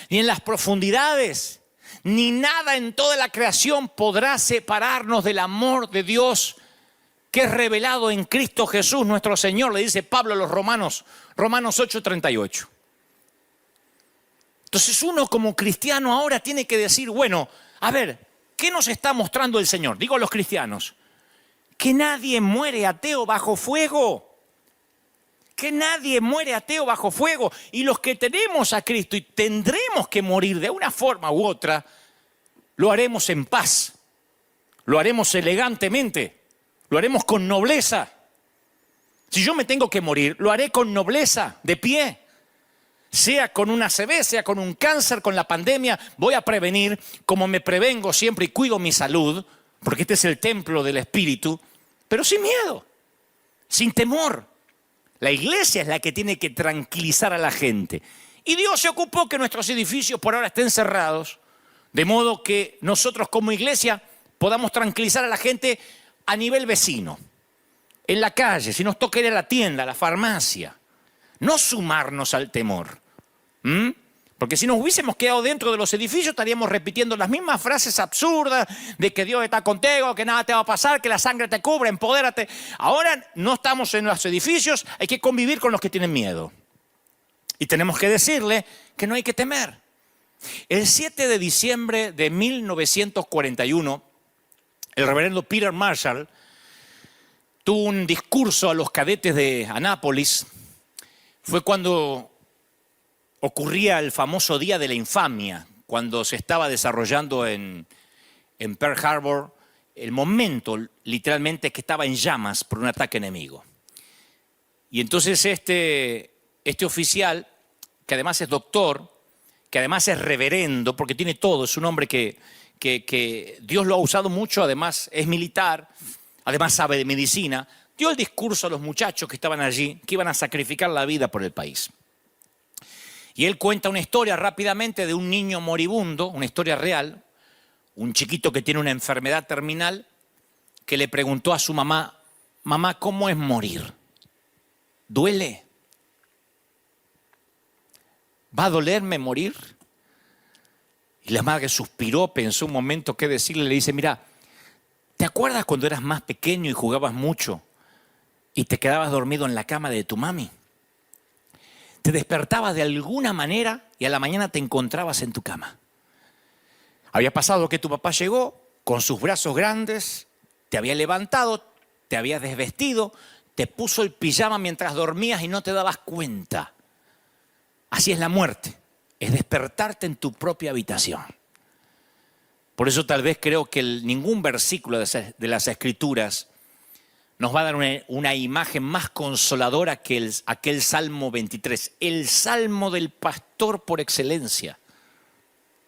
ni en las profundidades, ni nada en toda la creación podrá separarnos del amor de Dios que es revelado en Cristo Jesús, nuestro Señor, le dice Pablo a los Romanos 8:38. Entonces uno como cristiano ahora tiene que decir, bueno, a ver, ¿qué nos está mostrando el Señor? Digo a los cristianos, que nadie muere ateo bajo fuego. Que nadie muere ateo bajo fuego. Y los que tenemos a Cristo y tendremos que morir de una forma u otra, lo haremos en paz. Lo haremos elegantemente. Lo haremos con nobleza. Si yo me tengo que morir, lo haré con nobleza, de pie. Sea con una ACV, sea con un cáncer, con la pandemia, voy a prevenir como me prevengo siempre y cuido mi salud, porque este es el templo del Espíritu, pero sin miedo, sin temor. La iglesia es la que tiene que tranquilizar a la gente. Y Dios se ocupó que nuestros edificios por ahora estén cerrados, de modo que nosotros como iglesia podamos tranquilizar a la gente a nivel vecino, en la calle, si nos toca ir a la tienda, a la farmacia. No sumarnos al temor. Porque si nos hubiésemos quedado dentro de los edificios estaríamos repitiendo las mismas frases absurdas de que Dios está contigo, que nada te va a pasar, que la sangre te cubre, empodérate. Ahora no estamos en los edificios, hay que convivir con los que tienen miedo. Y tenemos que decirle que no hay que temer. El 7 de diciembre de 1941, el reverendo Peter Marshall tuvo un discurso a los cadetes de Annapolis. Fue cuando ocurría el famoso Día de la Infamia, cuando se estaba desarrollando en Pearl Harbor el momento literalmente que estaba en llamas por un ataque enemigo. Y entonces este oficial, que además es doctor, que además es reverendo, porque tiene todo, es un hombre que Dios lo ha usado mucho, además es militar, además sabe de medicina, dio el discurso a los muchachos que estaban allí, que iban a sacrificar la vida por el país. Y él cuenta una historia rápidamente de un niño moribundo, una historia real, un chiquito que tiene una enfermedad terminal, que le preguntó a su mamá, mamá, ¿cómo es morir? ¿Duele? ¿Va a dolerme morir? Y la madre suspiró, pensó un momento qué decirle, le dice, mira, ¿te acuerdas cuando eras más pequeño y jugabas mucho y te quedabas dormido en la cama de tu mami? Te despertabas de alguna manera y a la mañana te encontrabas en tu cama. Había pasado que tu papá llegó con sus brazos grandes, te había levantado, te había desvestido, te puso el pijama mientras dormías y no te dabas cuenta. Así es la muerte, es despertarte en tu propia habitación. Por eso tal vez creo que ningún versículo de las Escrituras nos va a dar una imagen más consoladora que aquel Salmo 23, el Salmo del pastor por excelencia,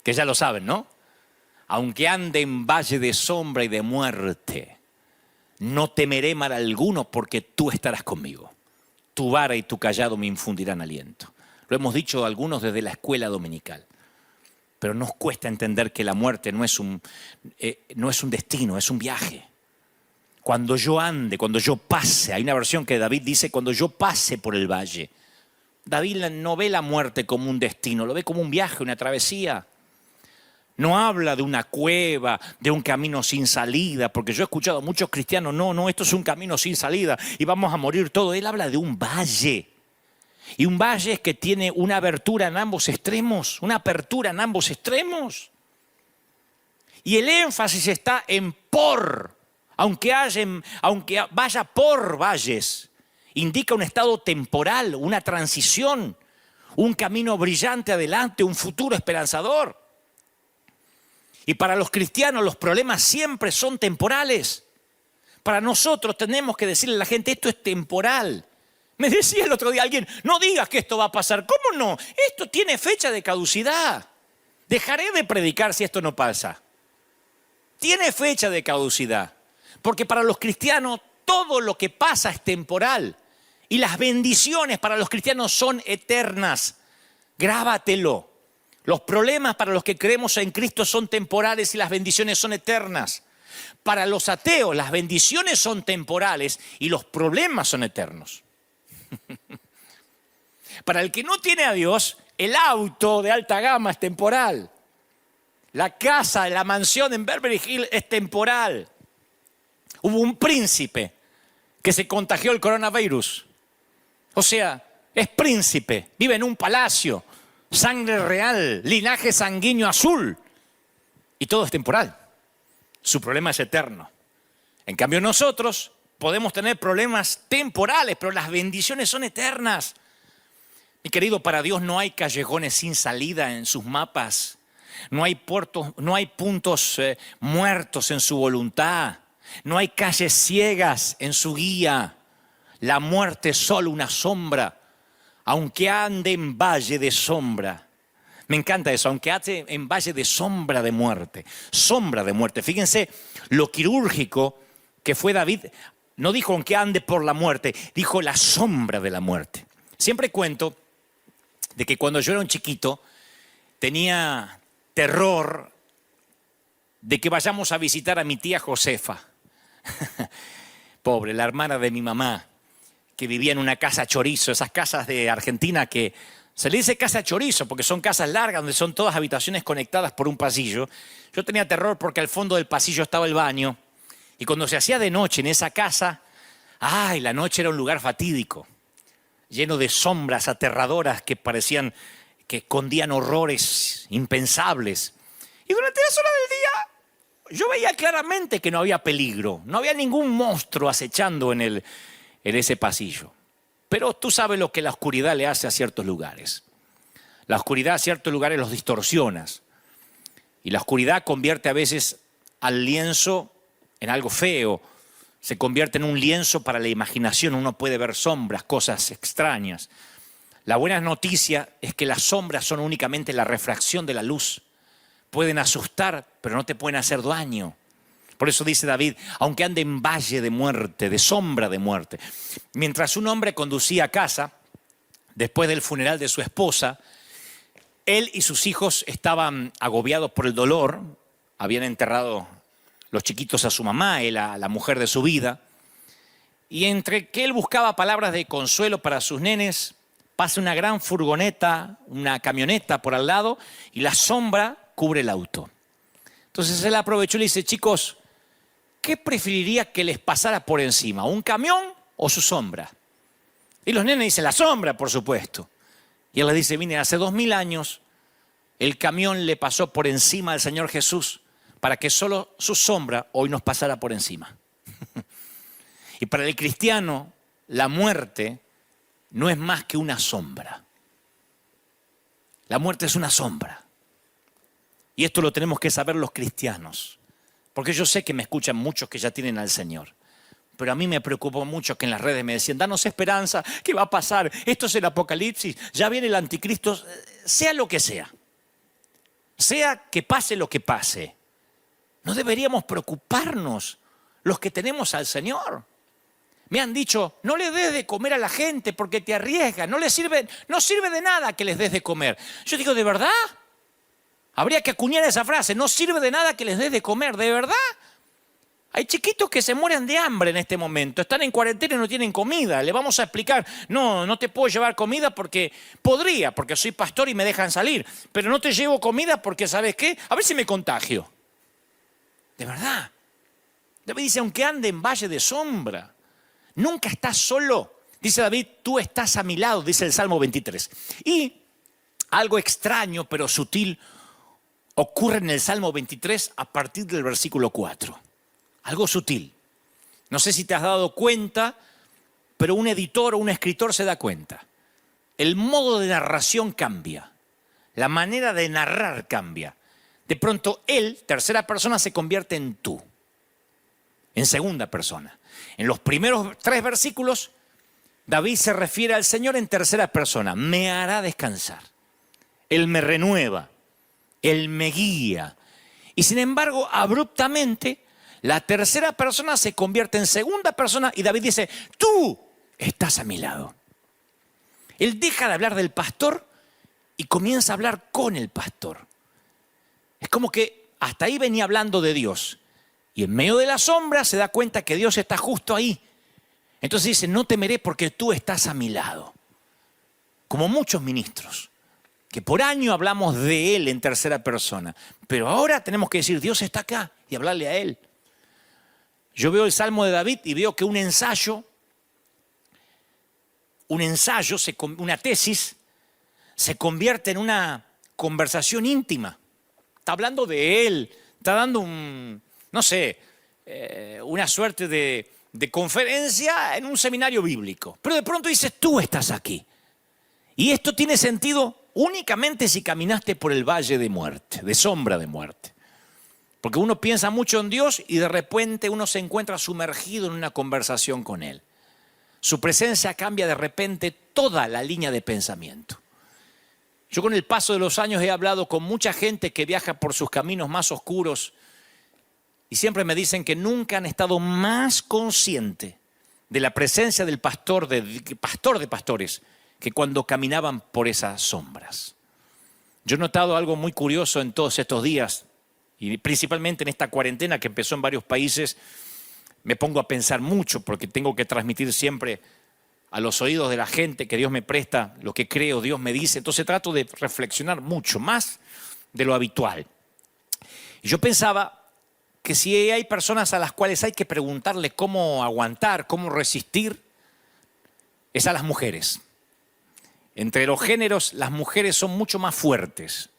que ya lo saben, ¿no? Aunque ande en valle de sombra y de muerte, no temeré mal alguno porque tú estarás conmigo. Tu vara y tu callado me infundirán aliento. Lo hemos dicho algunos desde la escuela dominical, pero nos cuesta entender que la muerte no es un destino, es un viaje. Cuando yo ande, cuando yo pase, hay una versión que David dice, cuando yo pase por el valle. David no ve la muerte como un destino, lo ve como un viaje, una travesía. No habla de una cueva, de un camino sin salida, porque yo he escuchado a muchos cristianos, no, esto es un camino sin salida y vamos a morir todos. Él habla de un valle. Y un valle es que tiene una abertura en ambos extremos, una apertura en ambos extremos. Y el énfasis está en por. Aunque vaya por valles, indica un estado temporal, una transición, un camino brillante adelante, un futuro esperanzador. Y para los cristianos los problemas siempre son temporales. Para nosotros tenemos que decirle a la gente, esto es temporal. Me decía el otro día alguien, no digas que esto va a pasar. ¿Cómo no? Esto tiene fecha de caducidad. Dejaré de predicar si esto no pasa. Tiene fecha de caducidad. Porque para los cristianos todo lo que pasa es temporal. Y las bendiciones para los cristianos son eternas. Grábatelo. Los problemas para los que creemos en Cristo son temporales y las bendiciones son eternas. Para los ateos, las bendiciones son temporales y los problemas son eternos. Para el que no tiene a Dios, el auto de alta gama es temporal. La casa, la mansión en Beverly Hills es temporal. Hubo un príncipe que se contagió el coronavirus. O sea, es príncipe, vive en un palacio, sangre real, linaje sanguíneo azul. Y todo es temporal. Su problema es eterno. En cambio nosotros podemos tener problemas temporales, pero las bendiciones son eternas. Mi querido, para Dios no hay callejones sin salida en sus mapas. No hay puntos muertos en su voluntad. No hay calles ciegas en su guía. La muerte es solo una sombra, aunque ande en valle de sombra. Me encanta eso, aunque ande en valle de sombra de muerte. Sombra de muerte. Fíjense lo quirúrgico que fue David. No dijo aunque ande por la muerte, dijo la sombra de la muerte. Siempre cuento de que cuando yo era un chiquito tenía terror de que vayamos a visitar a mi tía Josefa. Pobre, la hermana de mi mamá, que vivía en una casa chorizo, esas casas de Argentina que se le dice casa chorizo porque son casas largas donde son todas habitaciones conectadas por un pasillo. Yo tenía terror porque al fondo del pasillo estaba el baño y cuando se hacía de noche en esa casa, ¡ay! La noche era un lugar fatídico, lleno de sombras aterradoras que parecían que escondían horrores impensables. Y durante las horas del día yo veía claramente que no había peligro, no había ningún monstruo acechando en ese pasillo. Pero tú sabes lo que la oscuridad le hace a ciertos lugares. La oscuridad a ciertos lugares los distorsiona. Y la oscuridad convierte a veces al lienzo en algo feo. Se convierte en un lienzo para la imaginación. Uno puede ver sombras, cosas extrañas. La buena noticia es que las sombras son únicamente la refracción de la luz. Pueden asustar, pero no te pueden hacer daño. Por eso dice David, aunque ande en valle de muerte, de sombra de muerte. Mientras un hombre conducía a casa, después del funeral de su esposa, él y sus hijos estaban agobiados por el dolor. Habían enterrado los chiquitos a su mamá, él a la mujer de su vida. Y entre que él buscaba palabras de consuelo para sus nenes, pasa una gran furgoneta, una camioneta por al lado y la sombra cubre el auto. Entonces él aprovechó y le dice, chicos, ¿qué preferiría que les pasara por encima? ¿Un camión o su sombra? Y los nenes dicen, la sombra, por supuesto. Y él les dice, mire, hace 2000 años el camión le pasó por encima al Señor Jesús para que solo su sombra hoy nos pasara por encima. Y para el cristiano, la muerte no es más que una sombra. La muerte es una sombra. Y esto lo tenemos que saber los cristianos. Porque yo sé que me escuchan muchos que ya tienen al Señor. Pero a mí me preocupó mucho que en las redes me decían, danos esperanza, ¿qué va a pasar? Esto es el apocalipsis, ya viene el anticristo, sea lo que sea. Sea que pase lo que pase. No deberíamos preocuparnos los que tenemos al Señor. Me han dicho, no le des de comer a la gente porque te arriesga, no sirve de nada que les des de comer. Yo digo, ¿de verdad? Habría que acuñar esa frase, no sirve de nada que les des de comer, ¿de verdad? Hay chiquitos que se mueren de hambre en este momento, están en cuarentena y no tienen comida. Le vamos a explicar, no te puedo llevar comida porque soy pastor y me dejan salir. Pero no te llevo comida porque, ¿sabes qué? A ver si me contagio. De verdad. David dice, aunque ande en valle de sombra, nunca estás solo. Dice David, tú estás a mi lado, dice el Salmo 23. Y algo extraño pero sutil ocurre en el Salmo 23 a partir del versículo 4. Algo sutil. No sé si te has dado cuenta, pero un editor o un escritor se da cuenta. El modo de narración cambia. La manera de narrar cambia. De pronto él, tercera persona, se convierte en tú. En segunda persona. En los primeros 3 versículos, David se refiere al Señor en tercera persona. Me hará descansar. Él me renueva. Él me guía. Y sin embargo, abruptamente, la tercera persona se convierte en segunda persona y David dice, tú estás a mi lado. Él deja de hablar del pastor y comienza a hablar con el pastor. Es como que hasta ahí venía hablando de Dios Y en medio de la sombra se da cuenta que Dios está justo ahí. Entonces dice, no temeré porque tú estás a mi lado. Como muchos ministros, que por año hablamos de Él en tercera persona. Pero ahora tenemos que decir, Dios está acá y hablarle a Él. Yo veo el Salmo de David y veo que un ensayo, una tesis, se convierte en una conversación íntima. Está hablando de Él, está dando una suerte de conferencia en un seminario bíblico. Pero de pronto dices, tú estás aquí. Y esto tiene sentido únicamente si caminaste por el valle de muerte, de sombra de muerte. Porque uno piensa mucho en Dios y de repente uno se encuentra sumergido en una conversación con Él. Su presencia cambia de repente toda la línea de pensamiento. Yo con el paso de los años he hablado con mucha gente que viaja por sus caminos más oscuros y siempre me dicen que nunca han estado más conscientes de la presencia del pastor de pastores que cuando caminaban por esas sombras. Yo he notado algo muy curioso en todos estos días y principalmente en esta cuarentena que empezó en varios países. Me pongo a pensar mucho porque tengo que transmitir siempre a los oídos de la gente que Dios me presta lo que creo, Dios me dice. Entonces trato de reflexionar mucho, más de lo habitual. Y yo pensaba que si hay personas a las cuales hay que preguntarle cómo aguantar, cómo resistir, es a las mujeres. Entre los géneros, las mujeres son mucho más fuertes,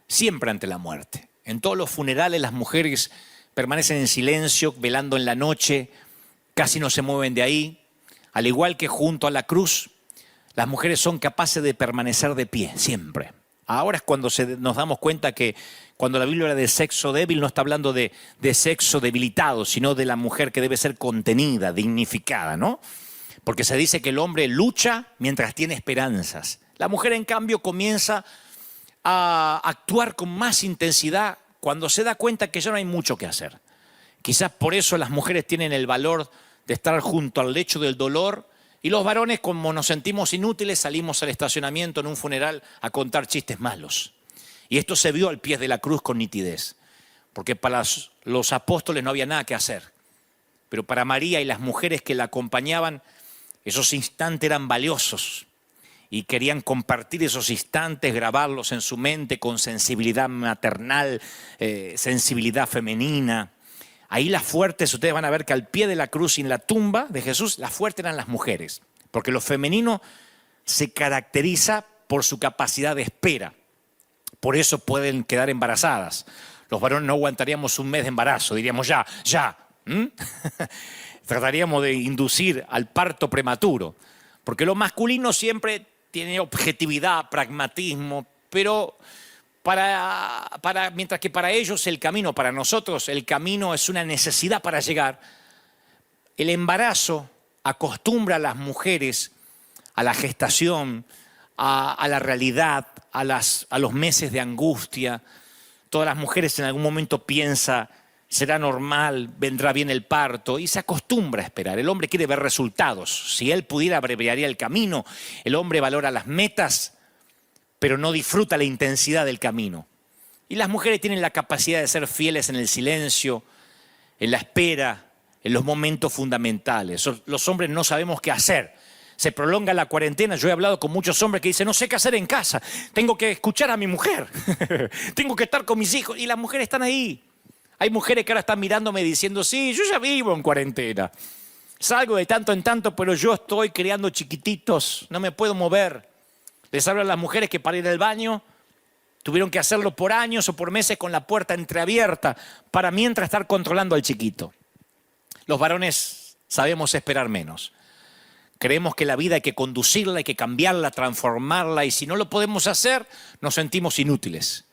siempre ante la muerte. En todos los funerales las mujeres permanecen en silencio, velando en la noche, casi no se mueven de ahí. Al igual que junto a la cruz, las mujeres son capaces de permanecer de pie, siempre. Ahora es cuando nos damos cuenta que cuando la Biblia habla de sexo débil, no está hablando de sexo debilitado, sino de la mujer que debe ser contenida, dignificada, ¿no? Porque se dice que el hombre lucha mientras tiene esperanzas. La mujer, en cambio, comienza a actuar con más intensidad cuando se da cuenta que ya no hay mucho que hacer. Quizás por eso las mujeres tienen el valor de estar junto al lecho del dolor y los varones, como nos sentimos inútiles, salimos al estacionamiento en un funeral a contar chistes malos. Y esto se vio al pie de la cruz con nitidez, porque para los apóstoles no había nada que hacer. Pero para María y las mujeres que la acompañaban, esos instantes eran valiosos y querían compartir esos instantes, grabarlos en su mente con sensibilidad maternal, sensibilidad femenina. Ahí las fuertes, ustedes van a ver que al pie de la cruz y en la tumba de Jesús, las fuertes eran las mujeres. Porque lo femenino se caracteriza por su capacidad de espera. Por eso pueden quedar embarazadas. Los varones no aguantaríamos un mes de embarazo, diríamos ya. Trataríamos de inducir al parto prematuro. Porque lo masculino siempre tiene objetividad, pragmatismo, pero mientras que para ellos el camino, para nosotros el camino es una necesidad para llegar, el embarazo acostumbra a las mujeres a la gestación, a la realidad, a los meses de angustia. Todas las mujeres en algún momento piensan, será normal, vendrá bien el parto, y se acostumbra a esperar. El hombre quiere ver resultados. Si él pudiera, abreviaría el camino. El hombre valora las metas, pero no disfruta la intensidad del camino. Y las mujeres tienen la capacidad de ser fieles en el silencio, en la espera, en los momentos fundamentales. Los hombres no sabemos qué hacer. Se prolonga la cuarentena. Yo he hablado con muchos hombres que dicen, no sé qué hacer en casa. Tengo que escuchar a mi mujer. Tengo que estar con mis hijos. Y las mujeres están ahí. Hay mujeres que ahora están mirándome diciendo, sí, yo ya vivo en cuarentena. Salgo de tanto en tanto, pero yo estoy criando chiquititos. No me puedo mover. Les hablo a las mujeres que para ir al baño tuvieron que hacerlo por años o por meses con la puerta entreabierta para mientras estar controlando al chiquito. Los varones sabemos esperar menos. Creemos que la vida hay que conducirla, hay que cambiarla, transformarla, y si no lo podemos hacer, nos sentimos inútiles.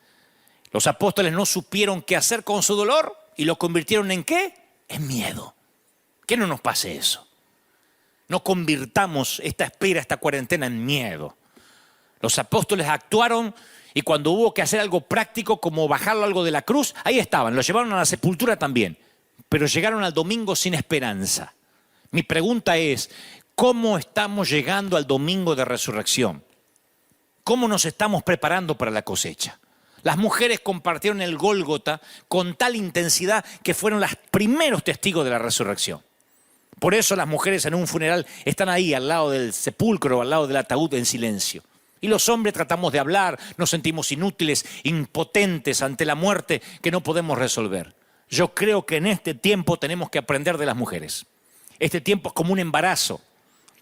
Los apóstoles no supieron qué hacer con su dolor y lo convirtieron ¿en qué? En miedo. Que no nos pase eso. No convirtamos esta espera, esta cuarentena en miedo. Los apóstoles actuaron y cuando hubo que hacer algo práctico como bajarlo algo de la cruz, ahí estaban, lo llevaron a la sepultura también, pero llegaron al domingo sin esperanza. Mi pregunta es, ¿cómo estamos llegando al domingo de resurrección? ¿Cómo nos estamos preparando para la cosecha? Las mujeres compartieron el Gólgota con tal intensidad que fueron los primeros testigos de la resurrección. Por eso las mujeres en un funeral están ahí al lado del sepulcro, al lado del ataúd en silencio. Y los hombres tratamos de hablar, nos sentimos inútiles, impotentes ante la muerte que no podemos resolver. Yo creo que en este tiempo tenemos que aprender de las mujeres. Este tiempo es como un embarazo,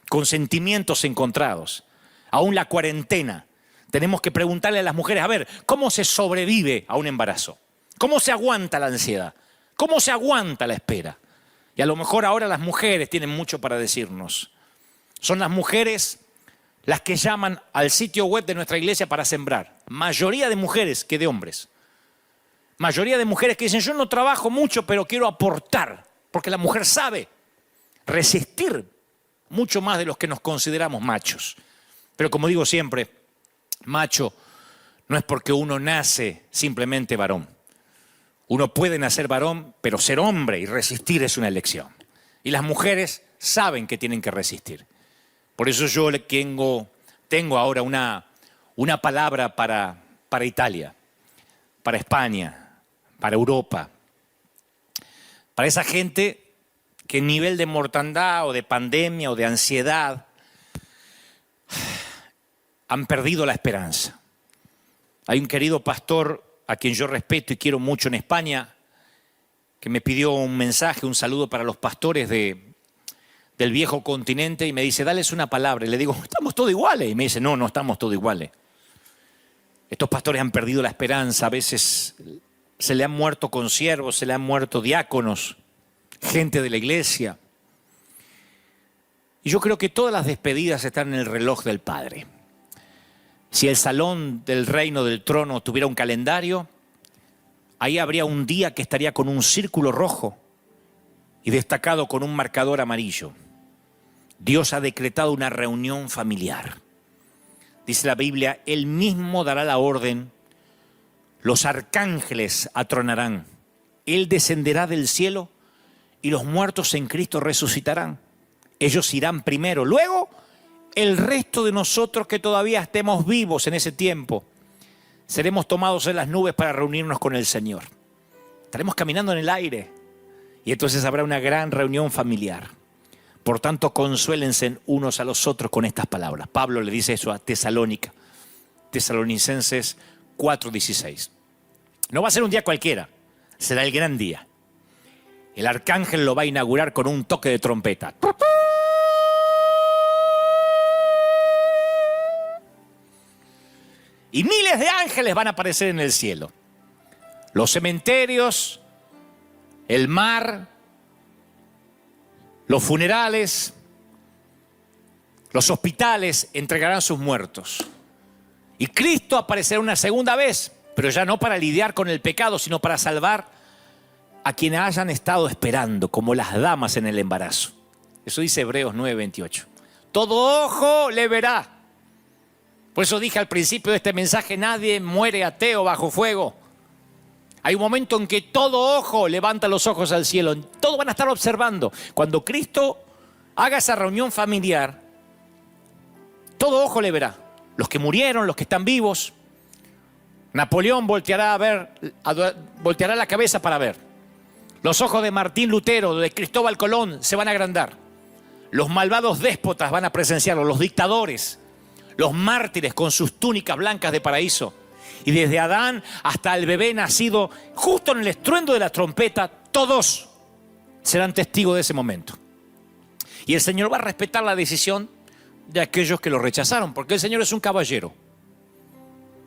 con sentimientos encontrados. Aún la cuarentena. Tenemos que preguntarle a las mujeres, a ver, ¿cómo se sobrevive a un embarazo? ¿Cómo se aguanta la ansiedad? ¿Cómo se aguanta la espera? Y a lo mejor ahora las mujeres tienen mucho para decirnos. Son las mujeres las que llaman al sitio web de nuestra iglesia para sembrar. Mayoría de mujeres que de hombres. Mayoría de mujeres que dicen, yo no trabajo mucho, pero quiero aportar. Porque la mujer sabe resistir mucho más de los que nos consideramos machos. Pero como digo siempre, macho no es porque uno nace simplemente varón. Uno puede nacer varón, pero ser hombre y resistir es una elección. Y las mujeres saben que tienen que resistir. Por eso yo tengo ahora una palabra para Italia, para España, para Europa, para esa gente que en nivel de mortandad o de pandemia o de ansiedad han perdido la esperanza. Hay un querido pastor a quien yo respeto y quiero mucho en España, que me pidió un mensaje, un saludo para los pastores del viejo continente y me dice, dales una palabra. Y le digo, estamos todos iguales. Y me dice, no estamos todos iguales. Estos pastores han perdido la esperanza, a veces se le han muerto consiervos, se le han muerto diáconos, gente de la iglesia. Y yo creo que todas las despedidas están en el reloj del Padre. Si el salón del reino del trono tuviera un calendario, ahí habría un día que estaría con un círculo rojo y destacado con un marcador amarillo. Dios ha decretado una reunión familiar. Dice la Biblia, Él mismo dará la orden, los arcángeles atronarán, Él descenderá del cielo y los muertos en Cristo resucitarán. Ellos irán primero, luego el resto de nosotros que todavía estemos vivos en ese tiempo, seremos tomados en las nubes para reunirnos con el Señor. Estaremos caminando en el aire y entonces habrá una gran reunión familiar. Por tanto, consuélense unos a los otros con estas palabras. Pablo le dice eso a Tesalónica, Tesalonicenses 4:16. No va a ser un día cualquiera, será el gran día. El arcángel lo va a inaugurar con un toque de trompeta. Y miles de ángeles van a aparecer en el cielo. Los cementerios, el mar, los funerales, los hospitales entregarán sus muertos. Y Cristo aparecerá una segunda vez, pero ya no para lidiar con el pecado, sino para salvar a quienes hayan estado esperando, como las damas en el embarazo. Eso dice Hebreos 9:28. Todo ojo le verá. Por eso dije al principio de este mensaje, nadie muere ateo bajo fuego. Hay un momento en que todo ojo levanta los ojos al cielo. Todos van a estar observando. Cuando Cristo haga esa reunión familiar, todo ojo le verá. Los que murieron, los que están vivos. Napoleón volteará la cabeza para ver. Los ojos de Martín Lutero, de Cristóbal Colón se van a agrandar. Los malvados déspotas van a presenciarlo, los dictadores, los mártires con sus túnicas blancas de paraíso. Y desde Adán hasta el bebé nacido, justo en el estruendo de la trompeta, todos serán testigos de ese momento. Y el Señor va a respetar la decisión de aquellos que lo rechazaron, porque el Señor es un caballero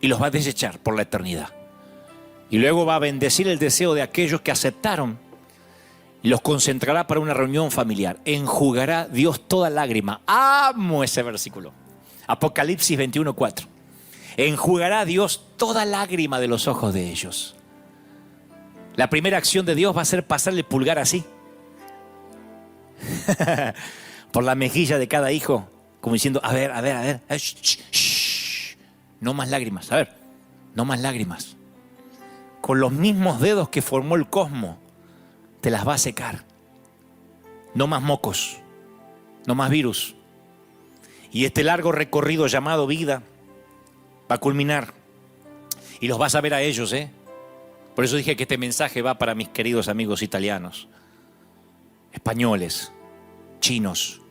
y los va a desechar por la eternidad. Y luego va a bendecir el deseo de aquellos que aceptaron y los concentrará para una reunión familiar. Enjugará Dios toda lágrima. Amo ese versículo. Apocalipsis 21:4. Enjugará Dios toda lágrima de los ojos de ellos. La primera acción de Dios va a ser pasarle el pulgar así por la mejilla de cada hijo, como diciendo, a ver, shh, no más lágrimas, no más lágrimas. Con los mismos dedos que formó el cosmos, te las va a secar. No más mocos, no más virus. Y este largo recorrido llamado vida va a culminar. Y los vas a ver a ellos, ¿eh? Por eso dije que este mensaje va para mis queridos amigos italianos, españoles, chinos.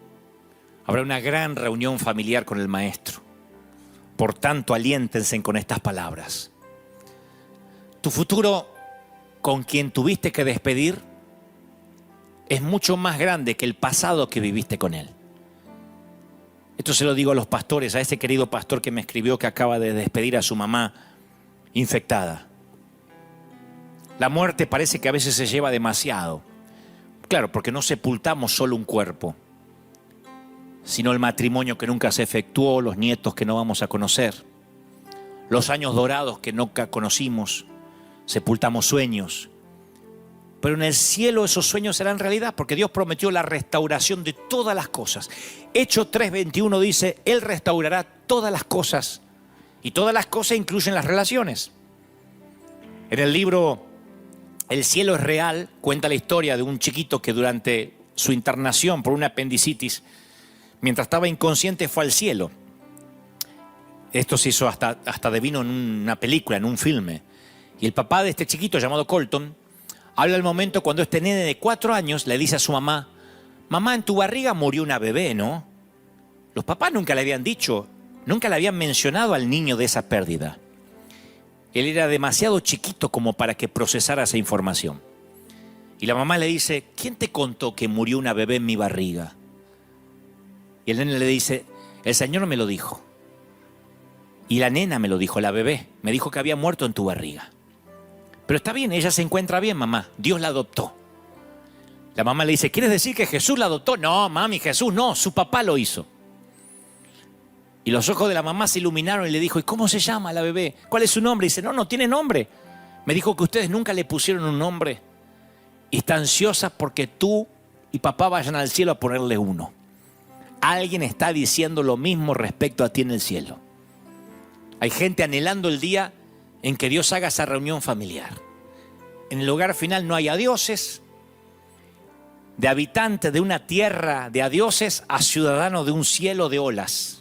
Habrá una gran reunión familiar con el Maestro. Por tanto, aliéntense con estas palabras. Tu futuro con quien tuviste que despedir es mucho más grande que el pasado que viviste con él. Esto se lo digo a los pastores, a ese querido pastor que me escribió que acaba de despedir a su mamá infectada. La muerte parece que a veces se lleva demasiado. Claro, porque no sepultamos solo un cuerpo, sino el matrimonio que nunca se efectuó, los nietos que no vamos a conocer, los años dorados que nunca conocimos, sepultamos sueños. Pero en el cielo esos sueños serán realidad, porque Dios prometió la restauración de todas las cosas. Hechos 3:21 dice, Él restaurará todas las cosas, y todas las cosas incluyen las relaciones. En el libro El cielo es real, cuenta la historia de un chiquito que durante su internación por una apendicitis, mientras estaba inconsciente, fue al cielo. Esto se hizo hasta devino en una película, en un filme. Y el papá de este chiquito, llamado Colton, habla el momento cuando este nene de 4 años le dice a su mamá, mamá, en tu barriga murió una bebé, ¿no? Los papás nunca le habían dicho, nunca le habían mencionado al niño de esa pérdida. Él era demasiado chiquito como para que procesara esa información. Y la mamá le dice, ¿quién te contó que murió una bebé en mi barriga? Y el nene le dice, el Señor me lo dijo. Y la nena me lo dijo, la bebé, me dijo que había muerto en tu barriga. Pero está bien, ella se encuentra bien, mamá. Dios la adoptó. La mamá le dice, ¿quieres decir que Jesús la adoptó? No, mami, Jesús no, su papá lo hizo. Y los ojos de la mamá se iluminaron y le dijo, ¿y cómo se llama la bebé? ¿Cuál es su nombre? Y dice, no tiene nombre. Me dijo que ustedes nunca le pusieron un nombre. Y está ansiosa porque tú y papá vayan al cielo a ponerle uno. Alguien está diciendo lo mismo respecto a ti en el cielo. Hay gente anhelando el día en que Dios haga esa reunión familiar. En el hogar final no hay adioses, de habitantes de una tierra de adioses a ciudadanos de un cielo de olas.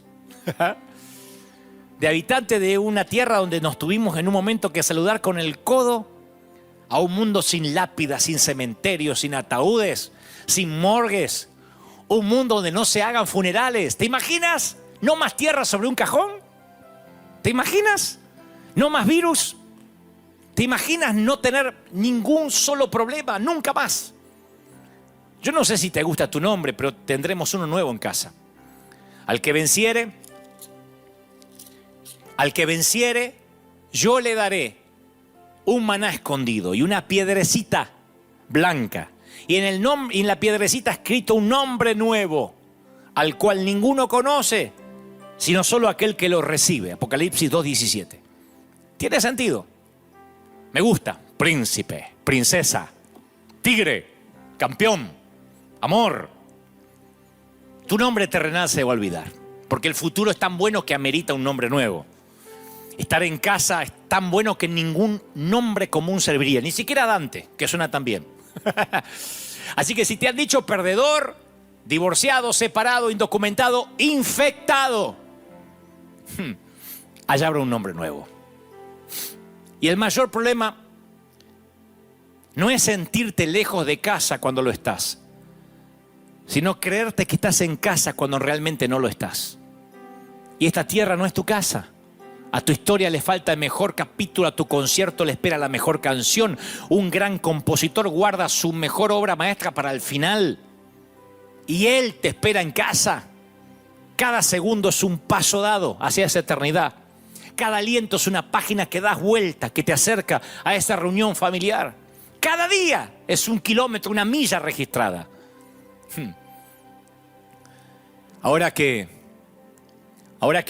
De habitantes de una tierra donde nos tuvimos en un momento que saludar con el codo, a un mundo sin lápidas, sin cementerios, sin ataúdes, sin morgues. Un mundo donde no se hagan funerales. ¿Te imaginas? No más tierra sobre un cajón. ¿Te imaginas? No más virus. ¿Te imaginas no tener ningún solo problema? Nunca más. Yo no sé si te gusta tu nombre, pero tendremos uno nuevo en casa. Al que venciere, yo le daré un maná escondido y una piedrecita blanca. Y en la piedrecita escrito un nombre nuevo, al cual ninguno conoce, sino solo aquel que lo recibe. Apocalipsis 2:17. ¿Tiene sentido? Me gusta. Príncipe, princesa, tigre, campeón, amor. Tu nombre terrenal se va a olvidar, porque el futuro es tan bueno que amerita un nombre nuevo. Estar en casa es tan bueno que ningún nombre común serviría, ni siquiera Dante, que suena tan bien. Así que si te han dicho perdedor, divorciado, separado, indocumentado, infectado, allá habrá un nombre nuevo. Y el mayor problema no es sentirte lejos de casa cuando lo estás, sino creerte que estás en casa cuando realmente no lo estás. Y esta tierra no es tu casa. A tu historia le falta el mejor capítulo, a tu concierto le espera la mejor canción. Un gran compositor guarda su mejor obra maestra para el final. Y él te espera en casa. Cada segundo es un paso dado hacia esa eternidad. Cada aliento es una página que das vuelta, que te acerca a esa reunión familiar. Cada día es un kilómetro, una milla registrada. Ahora que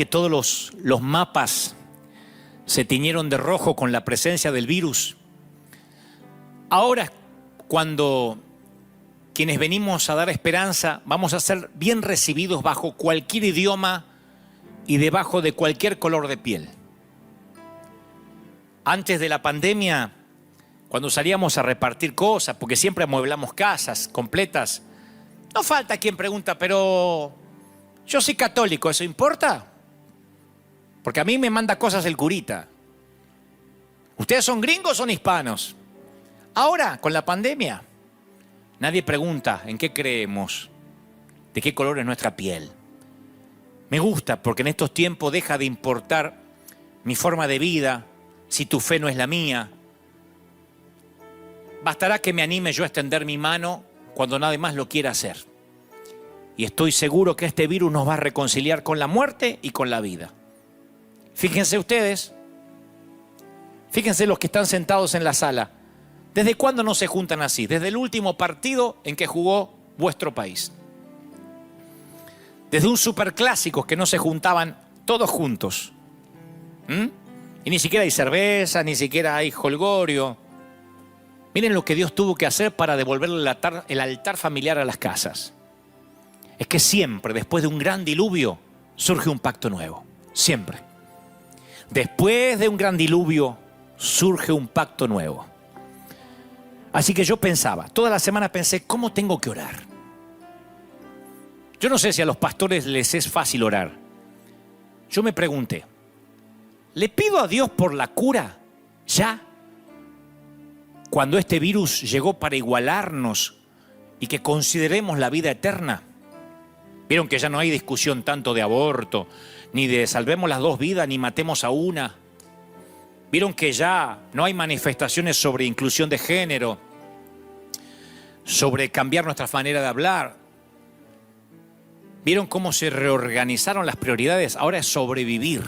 todos los mapas se tiñeron de rojo con la presencia del virus, ahora cuando quienes venimos a dar esperanza vamos a ser bien recibidos bajo cualquier idioma y debajo de cualquier color de piel. Antes de la pandemia, cuando salíamos a repartir cosas, porque siempre amueblamos casas completas, no falta quien pregunta, pero yo soy católico, ¿eso importa? Porque a mí me manda cosas el curita. ¿Ustedes son gringos o son hispanos? Ahora, con la pandemia, nadie pregunta en qué creemos, de qué color es nuestra piel. Me gusta porque en estos tiempos deja de importar mi forma de vida, si tu fe no es la mía. Bastará que me anime yo a extender mi mano cuando nadie más lo quiera hacer. Y estoy seguro que este virus nos va a reconciliar con la muerte y con la vida. Fíjense ustedes, fíjense los que están sentados en la sala. ¿Desde cuándo no se juntan así? Desde el último partido en que jugó vuestro país. Desde un superclásico que no se juntaban todos juntos. Y ni siquiera hay cerveza, ni siquiera hay jolgorio. Miren lo que Dios tuvo que hacer para devolverle el altar familiar a las casas. Es que siempre, después de un gran diluvio, surge un pacto nuevo. Siempre. Después de un gran diluvio, surge un pacto nuevo. Así que yo pensaba, toda la semana pensé, ¿cómo tengo que orar? Yo no sé si a los pastores les es fácil orar. Yo me pregunté, ¿le pido a Dios por la cura ya? Cuando este virus llegó para igualarnos y que consideremos la vida eterna. Vieron que ya no hay discusión tanto de aborto, ni de salvemos las dos vidas, ni matemos a una. Vieron que ya no hay manifestaciones sobre inclusión de género, sobre cambiar nuestra manera de hablar. Vieron cómo se reorganizaron las prioridades, ahora es sobrevivir.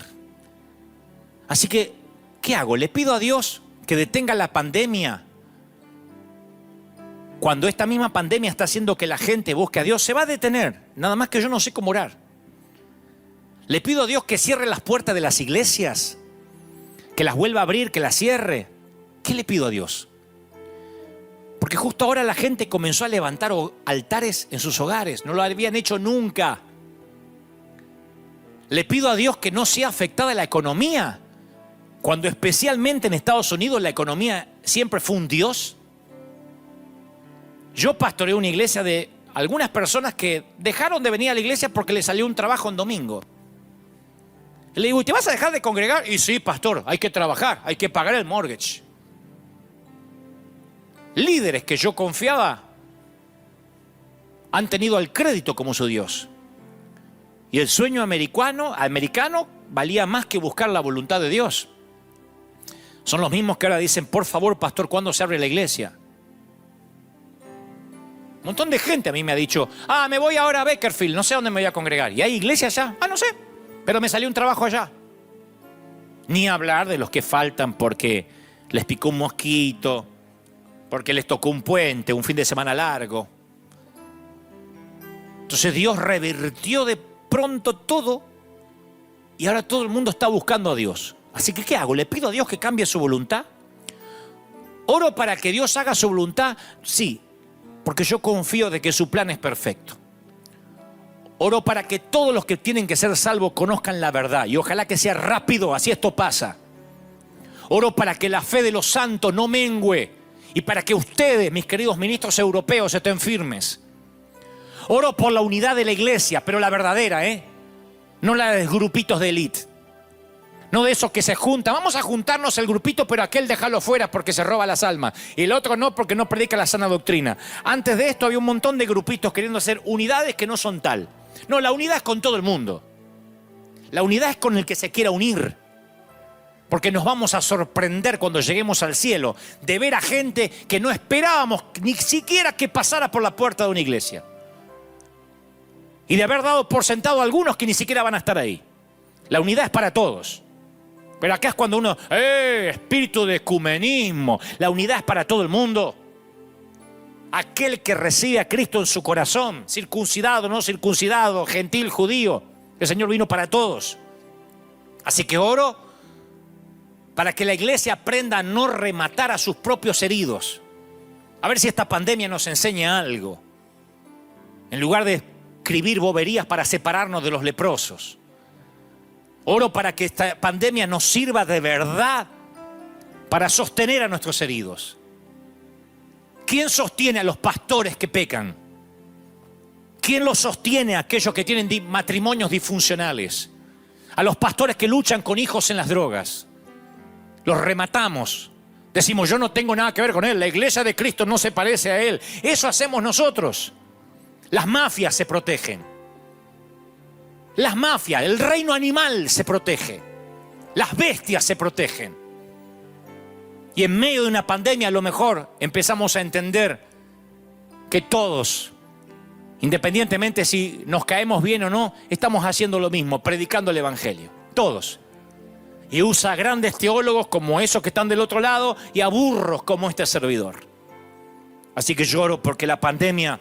Así que, ¿qué hago? ¿Le pido a Dios que detenga la pandemia? Cuando esta misma pandemia está haciendo que la gente busque a Dios, se va a detener. Nada más que yo no sé cómo orar. ¿Le pido a Dios que cierre las puertas de las iglesias? ¿Que las vuelva a abrir, que las cierre? ¿Qué le pido a Dios? Porque justo ahora la gente comenzó a levantar altares en sus hogares. No lo habían hecho nunca. Le pido a Dios que no sea afectada la economía. Cuando especialmente en Estados Unidos la economía siempre fue un Dios. Yo pastoreé una iglesia de algunas personas que dejaron de venir a la iglesia porque les salió un trabajo en domingo. Le digo, ¿y te vas a dejar de congregar? Y sí, pastor, hay que trabajar, hay que pagar el mortgage. Líderes que yo confiaba han tenido al crédito como su Dios. Y el sueño americano valía más que buscar la voluntad de Dios. Son los mismos que ahora dicen, por favor, pastor, ¿cuándo se abre la iglesia? Un montón de gente a mí me ha dicho, me voy ahora a Bakersfield, no sé dónde me voy a congregar. ¿Y hay iglesia allá? No sé, pero me salió un trabajo allá. Ni hablar de los que faltan porque les picó un mosquito, porque les tocó un puente, un fin de semana largo. Entonces Dios revirtió de pronto todo y ahora todo el mundo está buscando a Dios. Así que, ¿qué hago? ¿Le pido a Dios que cambie su voluntad? ¿Oro para que Dios haga su voluntad? Sí, porque yo confío de que su plan es perfecto. Oro para que todos los que tienen que ser salvos conozcan la verdad y ojalá que sea rápido, así esto pasa. Oro para que la fe de los santos no mengüe y para que ustedes, mis queridos ministros europeos, estén firmes. Oro por la unidad de la iglesia, pero la verdadera, no la de grupitos de élite. No de esos que se juntan. Vamos a juntarnos el grupito, pero aquel déjalo fuera porque se roba las almas. Y el otro no porque no predica la sana doctrina. Antes de esto había un montón de grupitos queriendo hacer unidades que no son tal. No, la unidad es con todo el mundo. La unidad es con el que se quiera unir. Porque nos vamos a sorprender cuando lleguemos al cielo de ver a gente que no esperábamos ni siquiera que pasara por la puerta de una iglesia. Y de haber dado por sentado a algunos que ni siquiera van a estar ahí. La unidad es para todos. Pero acá es cuando uno, espíritu de ecumenismo. La unidad es para todo el mundo. Aquel que recibe a Cristo en su corazón, circuncidado, no circuncidado, gentil, judío, el Señor vino para todos. Así que oro para que la iglesia aprenda a no rematar a sus propios heridos. A ver si esta pandemia nos enseña algo. En lugar de escribir boberías para separarnos de los leprosos. Oro para que esta pandemia nos sirva de verdad para sostener a nuestros heridos. ¿Quién sostiene a los pastores que pecan? ¿Quién los sostiene a aquellos que tienen matrimonios disfuncionales? A los pastores que luchan con hijos en las drogas. Los rematamos. Decimos, yo no tengo nada que ver con él, la iglesia de Cristo no se parece a él. Eso hacemos nosotros. Las mafias se protegen. Las mafias, el reino animal se protege. Las bestias se protegen. Y en medio de una pandemia a lo mejor empezamos a entender que todos, independientemente si nos caemos bien o no, estamos haciendo lo mismo, predicando el evangelio. Todos. Y usa a grandes teólogos como esos que están del otro lado y a burros como este servidor. Así que lloro porque la pandemia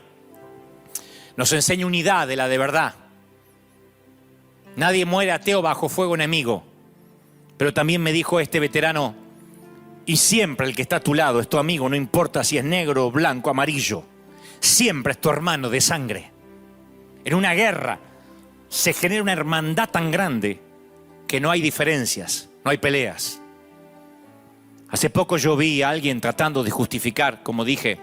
nos enseña unidad de la de verdad. Nadie muere ateo bajo fuego enemigo. Pero también me dijo este veterano, y siempre el que está a tu lado es tu amigo, no importa si es negro, blanco, amarillo. Siempre es tu hermano de sangre. En una guerra se genera una hermandad tan grande que no hay diferencias, no hay peleas. Hace poco yo vi a alguien tratando de justificar, como dije,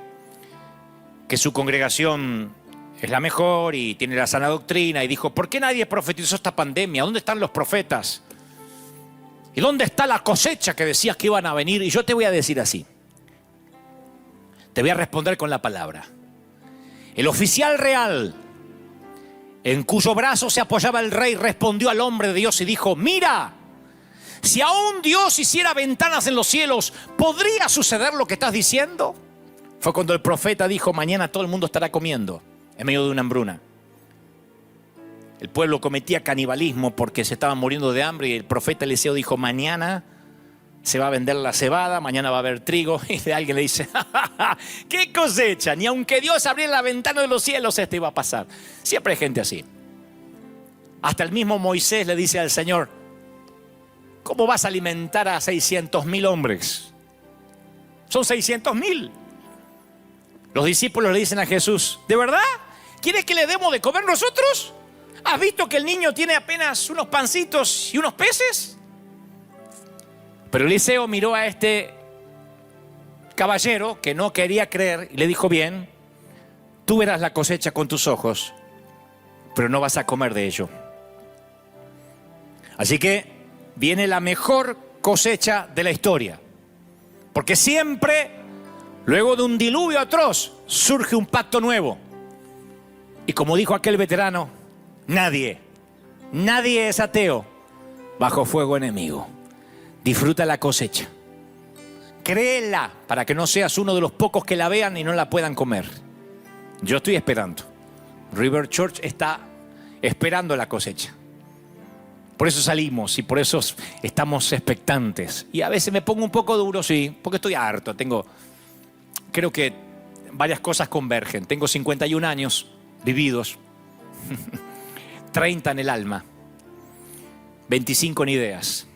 que su congregación es la mejor y tiene la sana doctrina, y dijo, ¿por qué nadie profetizó esta pandemia? ¿Dónde están los profetas? ¿Y dónde está la cosecha que decías que iban a venir? Y yo te voy a decir así. Te voy a responder con la palabra. El oficial real, en cuyo brazo se apoyaba el rey, respondió al hombre de Dios y dijo, mira, si aún Dios hiciera ventanas en los cielos, ¿podría suceder lo que estás diciendo? Fue cuando el profeta dijo, mañana todo el mundo estará comiendo en medio de una hambruna. El pueblo cometía canibalismo porque se estaban muriendo de hambre, y el profeta Eliseo dijo, mañana se va a vender la cebada, mañana va a haber trigo. Y de alguien le dice, ¡ja, ja, ja! ¡Qué cosecha! Ni aunque Dios abriera la ventana de los cielos, esto iba a pasar. Siempre hay gente así. Hasta el mismo Moisés le dice al Señor, ¿cómo vas a alimentar a 600,000 hombres? Son 600,000. Los discípulos le dicen a Jesús, ¿de verdad? ¿Quieres que le demos de comer nosotros? ¿Has visto que el niño tiene apenas unos pancitos y unos peces? Pero Eliseo miró a este caballero que no quería creer y le dijo, bien, tú verás la cosecha con tus ojos, pero no vas a comer de ello. Así que viene la mejor cosecha de la historia. Porque siempre, luego de un diluvio atroz, surge un pacto nuevo. Y como dijo aquel veterano, nadie es ateo bajo fuego enemigo. Disfruta la cosecha. Créela para que no seas uno de los pocos que la vean y no la puedan comer. Yo estoy esperando. River Church está esperando la cosecha. Por eso salimos y por eso estamos expectantes. Y a veces me pongo un poco duro, sí, porque estoy harto. Creo que varias cosas convergen. Tengo 51 años vividos, 30 en el alma, 25 en ideas.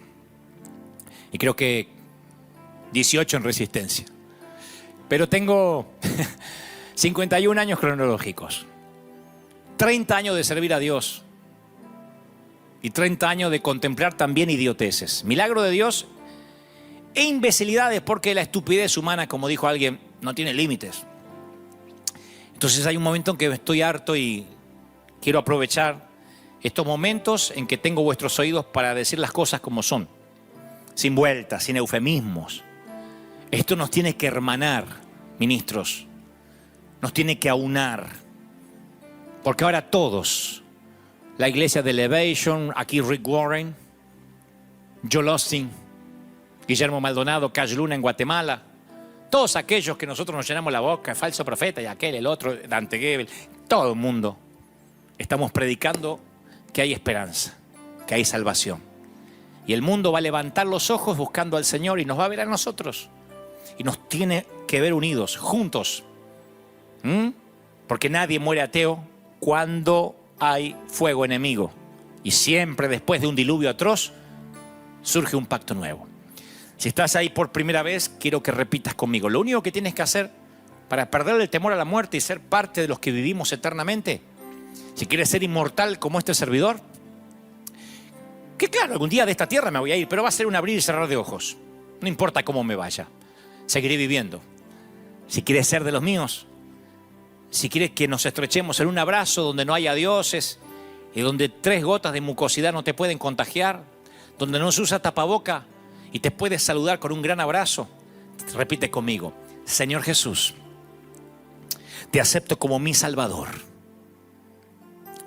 Y creo que 18 en resistencia. Pero tengo 51 años cronológicos. 30 años de servir a Dios. Y 30 años de contemplar también idioteces. Milagro de Dios e imbecilidades, porque la estupidez humana, como dijo alguien, no tiene límites. Entonces hay un momento en que estoy harto y quiero aprovechar estos momentos en que tengo vuestros oídos para decir las cosas como son. Sin vueltas, sin eufemismos. Esto nos tiene que hermanar, ministros. Nos tiene que aunar. Porque ahora todos, la iglesia de Elevation, aquí Rick Warren, Joel Osteen, Guillermo Maldonado, Cash Luna en Guatemala, todos aquellos que nosotros nos llenamos la boca, falso profeta y aquel, el otro, Dante Gebel, todo el mundo, estamos predicando que hay esperanza, que hay salvación. Y el mundo va a levantar los ojos buscando al Señor y nos va a ver a nosotros. Y nos tiene que ver unidos, juntos. Porque nadie muere ateo cuando hay fuego enemigo. Y siempre después de un diluvio atroz surge un pacto nuevo. Si estás ahí por primera vez, quiero que repitas conmigo. Lo único que tienes que hacer para perder el temor a la muerte y ser parte de los que vivimos eternamente, si quieres ser inmortal como este servidor, que claro, algún día de esta tierra me voy a ir, pero va a ser un abrir y cerrar de ojos. No importa cómo me vaya, seguiré viviendo. Si quieres ser de los míos, si quieres que nos estrechemos en un abrazo donde no haya dioses y donde 3 gotas de mucosidad no te pueden contagiar, donde no se usa tapaboca y te puedes saludar con un gran abrazo, repite conmigo: Señor Jesús, te acepto como mi Salvador.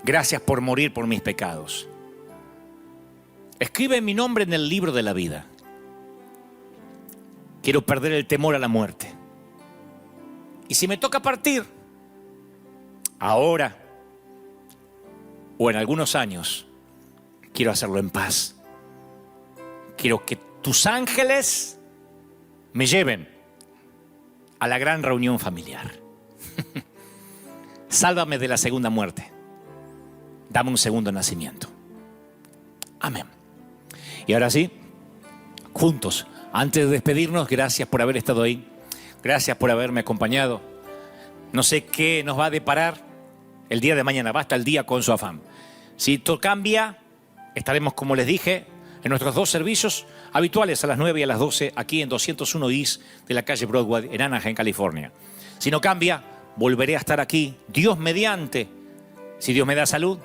Gracias por morir por mis pecados. Escribe mi nombre en el libro de la vida. Quiero perder el temor a la muerte. Y si me toca partir, ahora o en algunos años, quiero hacerlo en paz. Quiero que tus ángeles me lleven a la gran reunión familiar. Sálvame de la segunda muerte. Dame un segundo nacimiento. Amén. Y ahora sí, juntos, antes de despedirnos, gracias por haber estado ahí. Gracias por haberme acompañado. No sé qué nos va a deparar el día de mañana. Basta el día con su afán. Si esto cambia, estaremos, como les dije, en nuestros 2 servicios habituales a las 9 y a las 12 aquí en 201 East de la calle Broadway en Anaheim, California. Si no cambia, volveré a estar aquí, Dios mediante, si Dios me da salud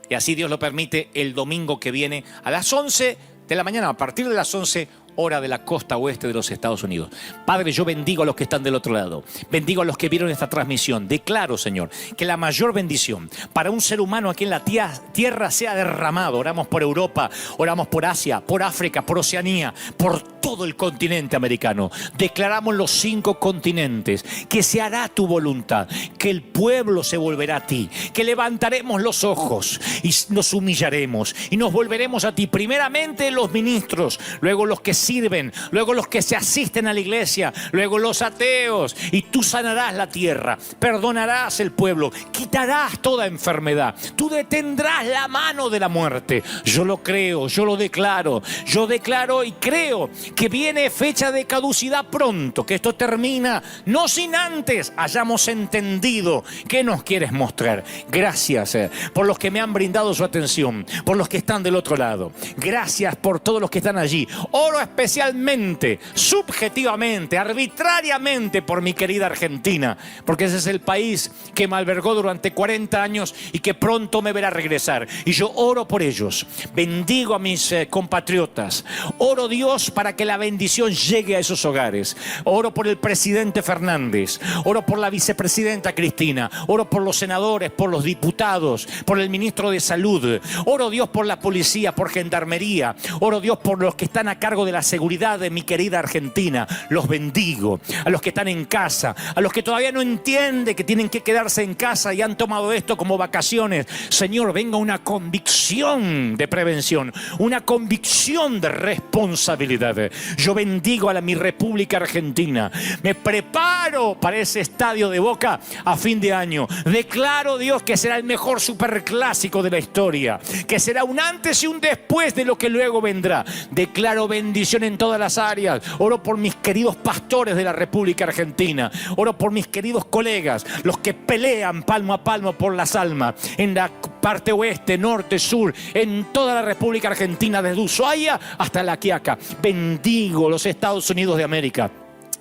y así Dios lo permite, el domingo que viene a las 11 de la mañana, a partir de las 11 hora de la costa oeste de los Estados Unidos. Padre, yo bendigo a los que están del otro lado. Bendigo a los que vieron esta transmisión. Declaro, Señor, que la mayor bendición para un ser humano aquí en la tierra sea derramado. Oramos por Europa, oramos por Asia, por África, por Oceanía, por todo el continente americano. Declaramos los 5 continentes que se hará tu voluntad, que el pueblo se volverá a ti, que levantaremos los ojos y nos humillaremos y nos volveremos a ti. Primeramente los ministros, luego los que sirven, luego los que se asisten a la iglesia, luego los ateos, y tú sanarás la tierra, perdonarás el pueblo, quitarás toda enfermedad, tú detendrás la mano de la muerte. Yo lo creo, yo lo declaro, yo declaro y creo que viene fecha de caducidad pronto, que esto termina, no sin antes hayamos entendido qué nos quieres mostrar. Gracias por los que me han brindado su atención, por los que están del otro lado. Gracias por todos los que están allí. Oro especialmente, subjetivamente, arbitrariamente por mi querida Argentina, porque ese es el país que me albergó durante 40 años y que pronto me verá regresar. Y yo oro por ellos, bendigo a mis compatriotas, oro, Dios, para que la bendición llegue a esos hogares. Oro por el presidente Fernández, oro por la vicepresidenta Cristina, oro por los senadores, por los diputados, por el ministro de Salud. Oro, Dios, por la policía, por gendarmería. Oro, Dios, por los que están a cargo de la seguridad de mi querida Argentina. Los bendigo. A los que están en casa, a los que todavía no entienden que tienen que quedarse en casa y han tomado esto como vacaciones. Señor, venga una convicción de prevención, una convicción de responsabilidad. Yo bendigo a mi República Argentina. Me preparo para ese estadio de Boca a fin de año. Declaro, Dios, que será el mejor superclásico de la historia, que será un antes y un después de lo que luego vendrá. Declaro bendición en todas las áreas. Oro por mis queridos pastores de la República Argentina. Oro por mis queridos colegas, los que pelean palmo a palmo por las almas en la parte oeste, norte, sur, en toda la República Argentina, desde Ushuaia hasta La Quiaca. Bendigo los Estados Unidos de América.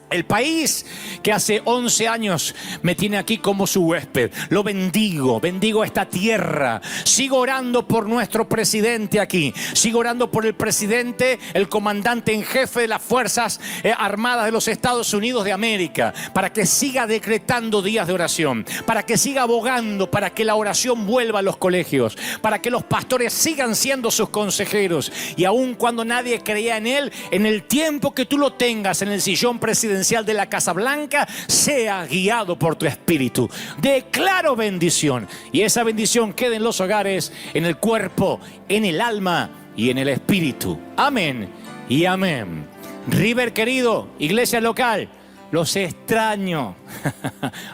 El país que hace 11 años me tiene aquí como su huésped. Lo bendigo, bendigo esta tierra. Sigo orando por nuestro presidente aquí. Sigo orando por el presidente, el comandante en jefe de las Fuerzas Armadas de los Estados Unidos de América, para que siga decretando días de oración, para que siga abogando, para que la oración vuelva a los colegios, para que los pastores sigan siendo sus consejeros. Y aun cuando nadie creía en él, en el tiempo que tú lo tengas en el sillón presidencial de la Casa Blanca, sea guiado por tu espíritu. Declaro bendición, y esa bendición quede en los hogares, en el cuerpo, en el alma y en el espíritu. Amén y amén. River querido, iglesia local, los extraño.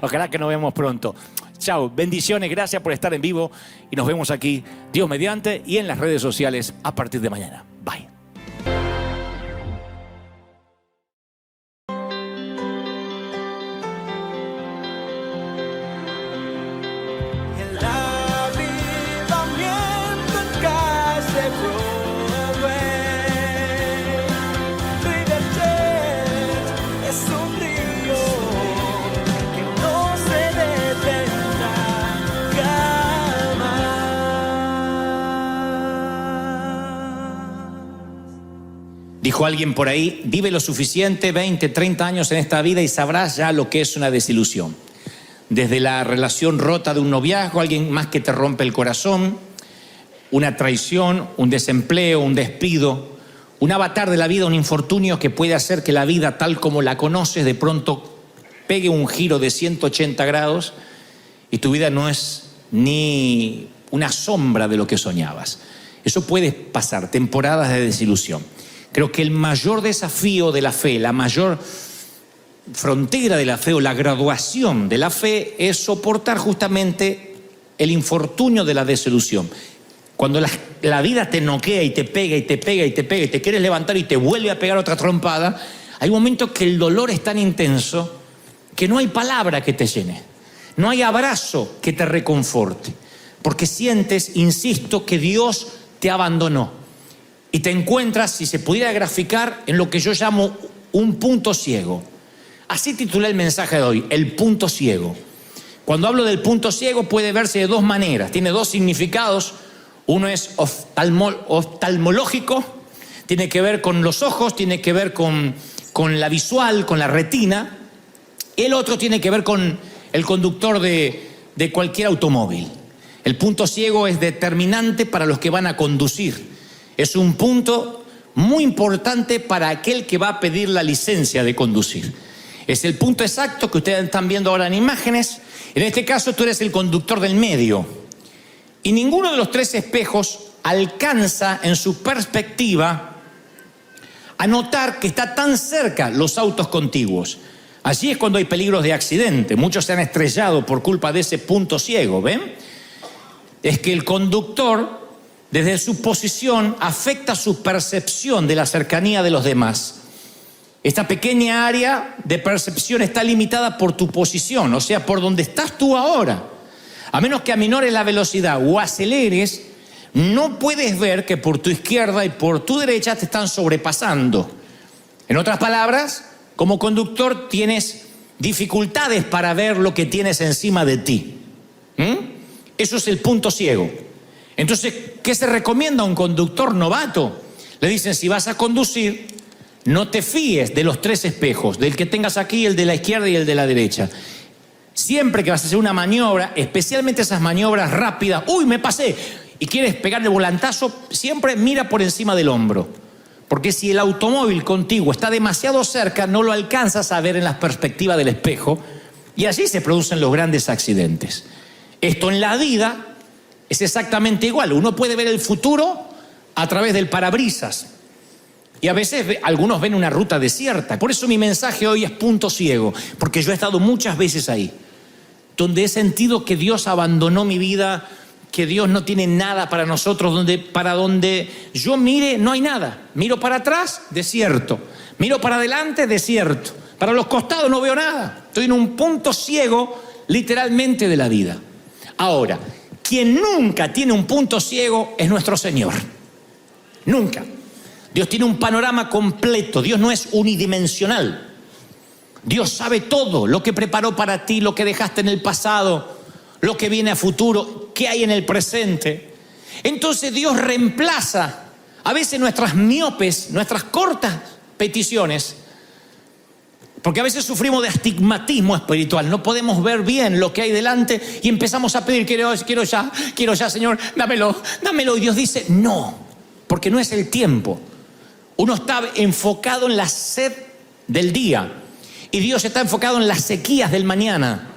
Ojalá que nos vemos pronto. Chao, bendiciones, gracias por estar en vivo y nos vemos aquí, Dios mediante, y en las redes sociales a partir de mañana. Bye. Dijo alguien por ahí, vive lo suficiente, 20, 30 años en esta vida y sabrás ya lo que es una desilusión. Desde la relación rota de un noviazgo, alguien más que te rompe el corazón, una traición, un desempleo, un despido, un avatar de la vida, un infortunio que puede hacer que la vida tal como la conoces de pronto pegue un giro de 180 grados y tu vida no es ni una sombra de lo que soñabas. Eso puede pasar, temporadas de desilusión. Creo que el mayor desafío de la fe, la mayor frontera de la fe o la graduación de la fe es soportar justamente el infortunio de la desilusión. Cuando la vida te noquea y te pega y te pega y te pega y te quieres levantar y te vuelve a pegar otra trompada, hay momentos que el dolor es tan intenso que no hay palabra que te llene, no hay abrazo que te reconforte, porque sientes, insisto, que Dios te abandonó y te encuentras, si se pudiera graficar, en lo que yo llamo un punto ciego. Así titulé el mensaje de hoy, el punto ciego. Cuando hablo del punto ciego puede verse de dos maneras, tiene dos significados. Uno es oftalmológico, tiene que ver con los ojos, tiene que ver con la visual, con la retina. El otro tiene que ver con el conductor de cualquier automóvil. El punto ciego es determinante para los que van a conducir. Es un punto muy importante para aquel que va a pedir la licencia de conducir. Es el punto exacto que ustedes están viendo ahora en imágenes. En este caso tú eres el conductor del medio. Y ninguno de los tres espejos alcanza en su perspectiva a notar que está tan cerca los autos contiguos. Allí es cuando hay peligros de accidente. Muchos se han estrellado por culpa de ese punto ciego, ¿ven? Es que el conductor, desde su posición, afecta su percepción de la cercanía de los demás. Esta pequeña área de percepción está limitada por tu posición, o sea, por donde estás tú ahora. A menos que aminores la velocidad o aceleres, no puedes ver que por tu izquierda y por tu derecha te están sobrepasando. En otras palabras, como conductor tienes dificultades para ver lo que tienes encima de ti. Eso es el punto ciego. Entonces, ¿qué se recomienda a un conductor novato? Le dicen, si vas a conducir, no te fíes de los tres espejos, del que tengas aquí, el de la izquierda y el de la derecha. Siempre que vas a hacer una maniobra, especialmente esas maniobras rápidas, ¡uy, me pasé! Y quieres pegarle volantazo, siempre mira por encima del hombro. Porque si el automóvil contigo está demasiado cerca, no lo alcanzas a ver en la perspectiva del espejo y allí se producen los grandes accidentes. Esto en la vida es exactamente igual. Uno puede ver el futuro a través del parabrisas y a veces algunos ven una ruta desierta. Por eso mi mensaje hoy es punto ciego, porque yo he estado muchas veces ahí, donde he sentido que Dios abandonó mi vida, que Dios no tiene nada para nosotros, para donde yo mire no hay nada. Miro para atrás, desierto. Miro para adelante, desierto. Para los costados no veo nada. Estoy en un punto ciego literalmente de la vida. Ahora, quien nunca tiene un punto ciego es nuestro Señor. Nunca. Dios tiene un panorama completo. Dios no es unidimensional. Dios sabe todo, lo que preparó para ti, lo que dejaste en el pasado, lo que viene a futuro, qué hay en el presente. Entonces Dios reemplaza a veces nuestras miopes, nuestras cortas peticiones, porque a veces sufrimos de astigmatismo espiritual, no podemos ver bien lo que hay delante y empezamos a pedir, quiero ya, Señor, dámelo. Y Dios dice, no, porque no es el tiempo. Uno está enfocado en la sed del día y Dios está enfocado en las sequías del mañana.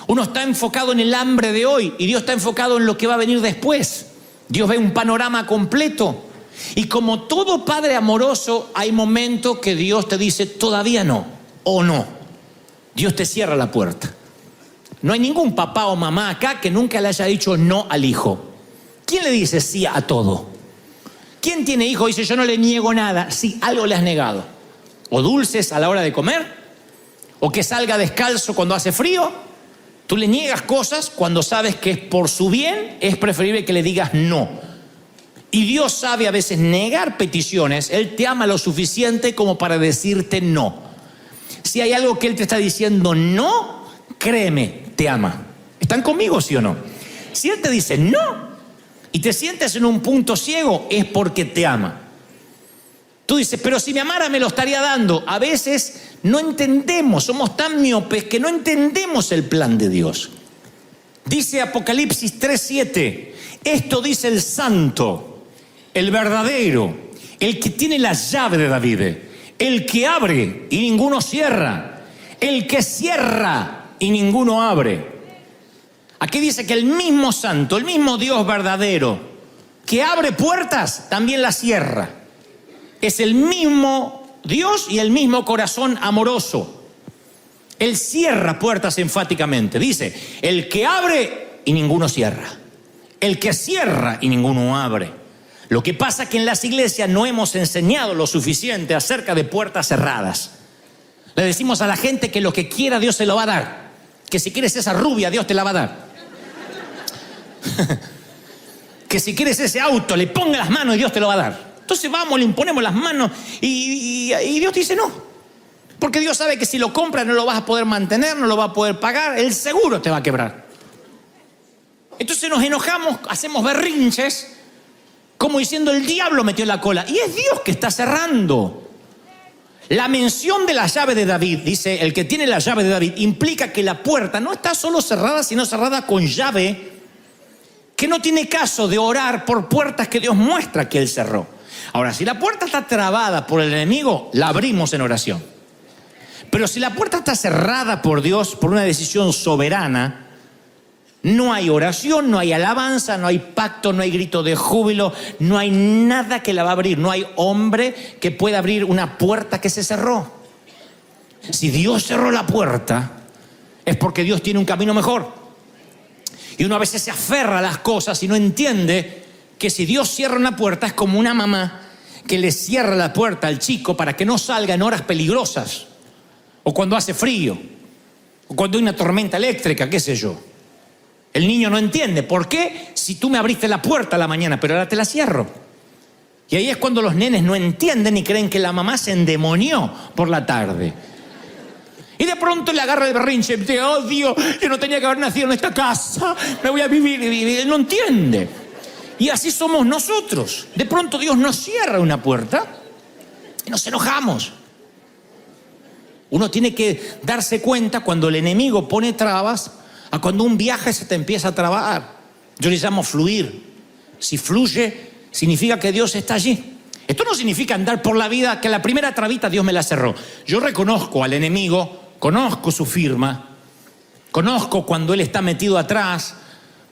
Uno está enfocado en el hambre de hoy y Dios está enfocado en lo que va a venir después. Dios ve un panorama completo. Y como todo padre amoroso, hay momentos que Dios te dice todavía no o no. Dios te cierra la puerta. No hay ningún papá o mamá acá que nunca le haya dicho no al hijo. ¿Quién le dice sí a todo? ¿Quién tiene hijo y dice yo no le niego nada? Sí, algo le has negado. O dulces a la hora de comer, o que salga descalzo cuando hace frío. Tú le niegas cosas cuando sabes que es por su bien, es preferible que le digas no. Y Dios sabe a veces negar peticiones. Él te ama lo suficiente como para decirte no. Si hay algo que Él te está diciendo no, créeme, te ama. ¿Están conmigo, sí o no? Si Él te dice no y te sientes en un punto ciego, es porque te ama. Tú dices, pero si me amara me lo estaría dando. A veces no entendemos, somos tan miopes que no entendemos el plan de Dios. Dice Apocalipsis 3:7, esto dice el santo, el verdadero, el que tiene la llave de David, el que abre y ninguno cierra, el que cierra y ninguno abre. Aquí dice que el mismo santo, el mismo Dios verdadero, que abre puertas, también las cierra. Es el mismo Dios y el mismo corazón amoroso. Él cierra puertas enfáticamente. Dice, el que abre y ninguno cierra. El que cierra y ninguno abre. Lo que pasa es que en las iglesias no hemos enseñado lo suficiente acerca de puertas cerradas. Le decimos a la gente que lo que quiera Dios se lo va a dar. Que si quieres esa rubia, Dios te la va a dar. Que si quieres ese auto, le ponga las manos y Dios te lo va a dar. Entonces vamos, le imponemos las manos y Dios dice no. Porque Dios sabe que si lo compras no lo vas a poder mantener, no lo vas a poder pagar, el seguro te va a quebrar. Entonces nos enojamos, hacemos berrinches, como diciendo el diablo metió la cola. Y es Dios que está cerrando. La mención de la llave de David, dice el que tiene la llave de David, implica que la puerta no está solo cerrada, sino cerrada con llave, que no tiene caso de orar por puertas que Dios muestra que Él cerró. Ahora, si la puerta está trabada por el enemigo, la abrimos en oración. Pero si la puerta está cerrada por Dios, por una decisión soberana, no hay oración, no hay alabanza, no hay pacto, no hay grito de júbilo, no hay nada que la va a abrir. No hay hombre que pueda abrir una puerta que se cerró. Si Dios cerró la puerta, es porque Dios tiene un camino mejor. Y uno a veces se aferra a las cosas y no entiende que si Dios cierra una puerta es como una mamá que le cierra la puerta al chico para que no salga en horas peligrosas, o cuando hace frío, o cuando hay una tormenta eléctrica, qué sé yo. El niño no entiende, ¿por qué? Si tú me abriste la puerta a la mañana, pero ahora te la cierro. Y ahí es cuando los nenes no entienden y creen que la mamá se endemonió por la tarde. Y de pronto le agarra el berrinche y dice, oh Dios, yo no tenía que haber nacido en esta casa, me voy a vivir. Y él no entiende. Y así somos nosotros. De pronto Dios nos cierra una puerta y nos enojamos. Uno tiene que darse cuenta cuando el enemigo pone trabas a cuando un viaje se te empieza a trabar. Yo le llamo fluir. Si fluye, significa que Dios está allí. Esto no significa andar por la vida que la primera trabita Dios me la cerró. Yo reconozco al enemigo, conozco su firma, conozco cuando él está metido atrás,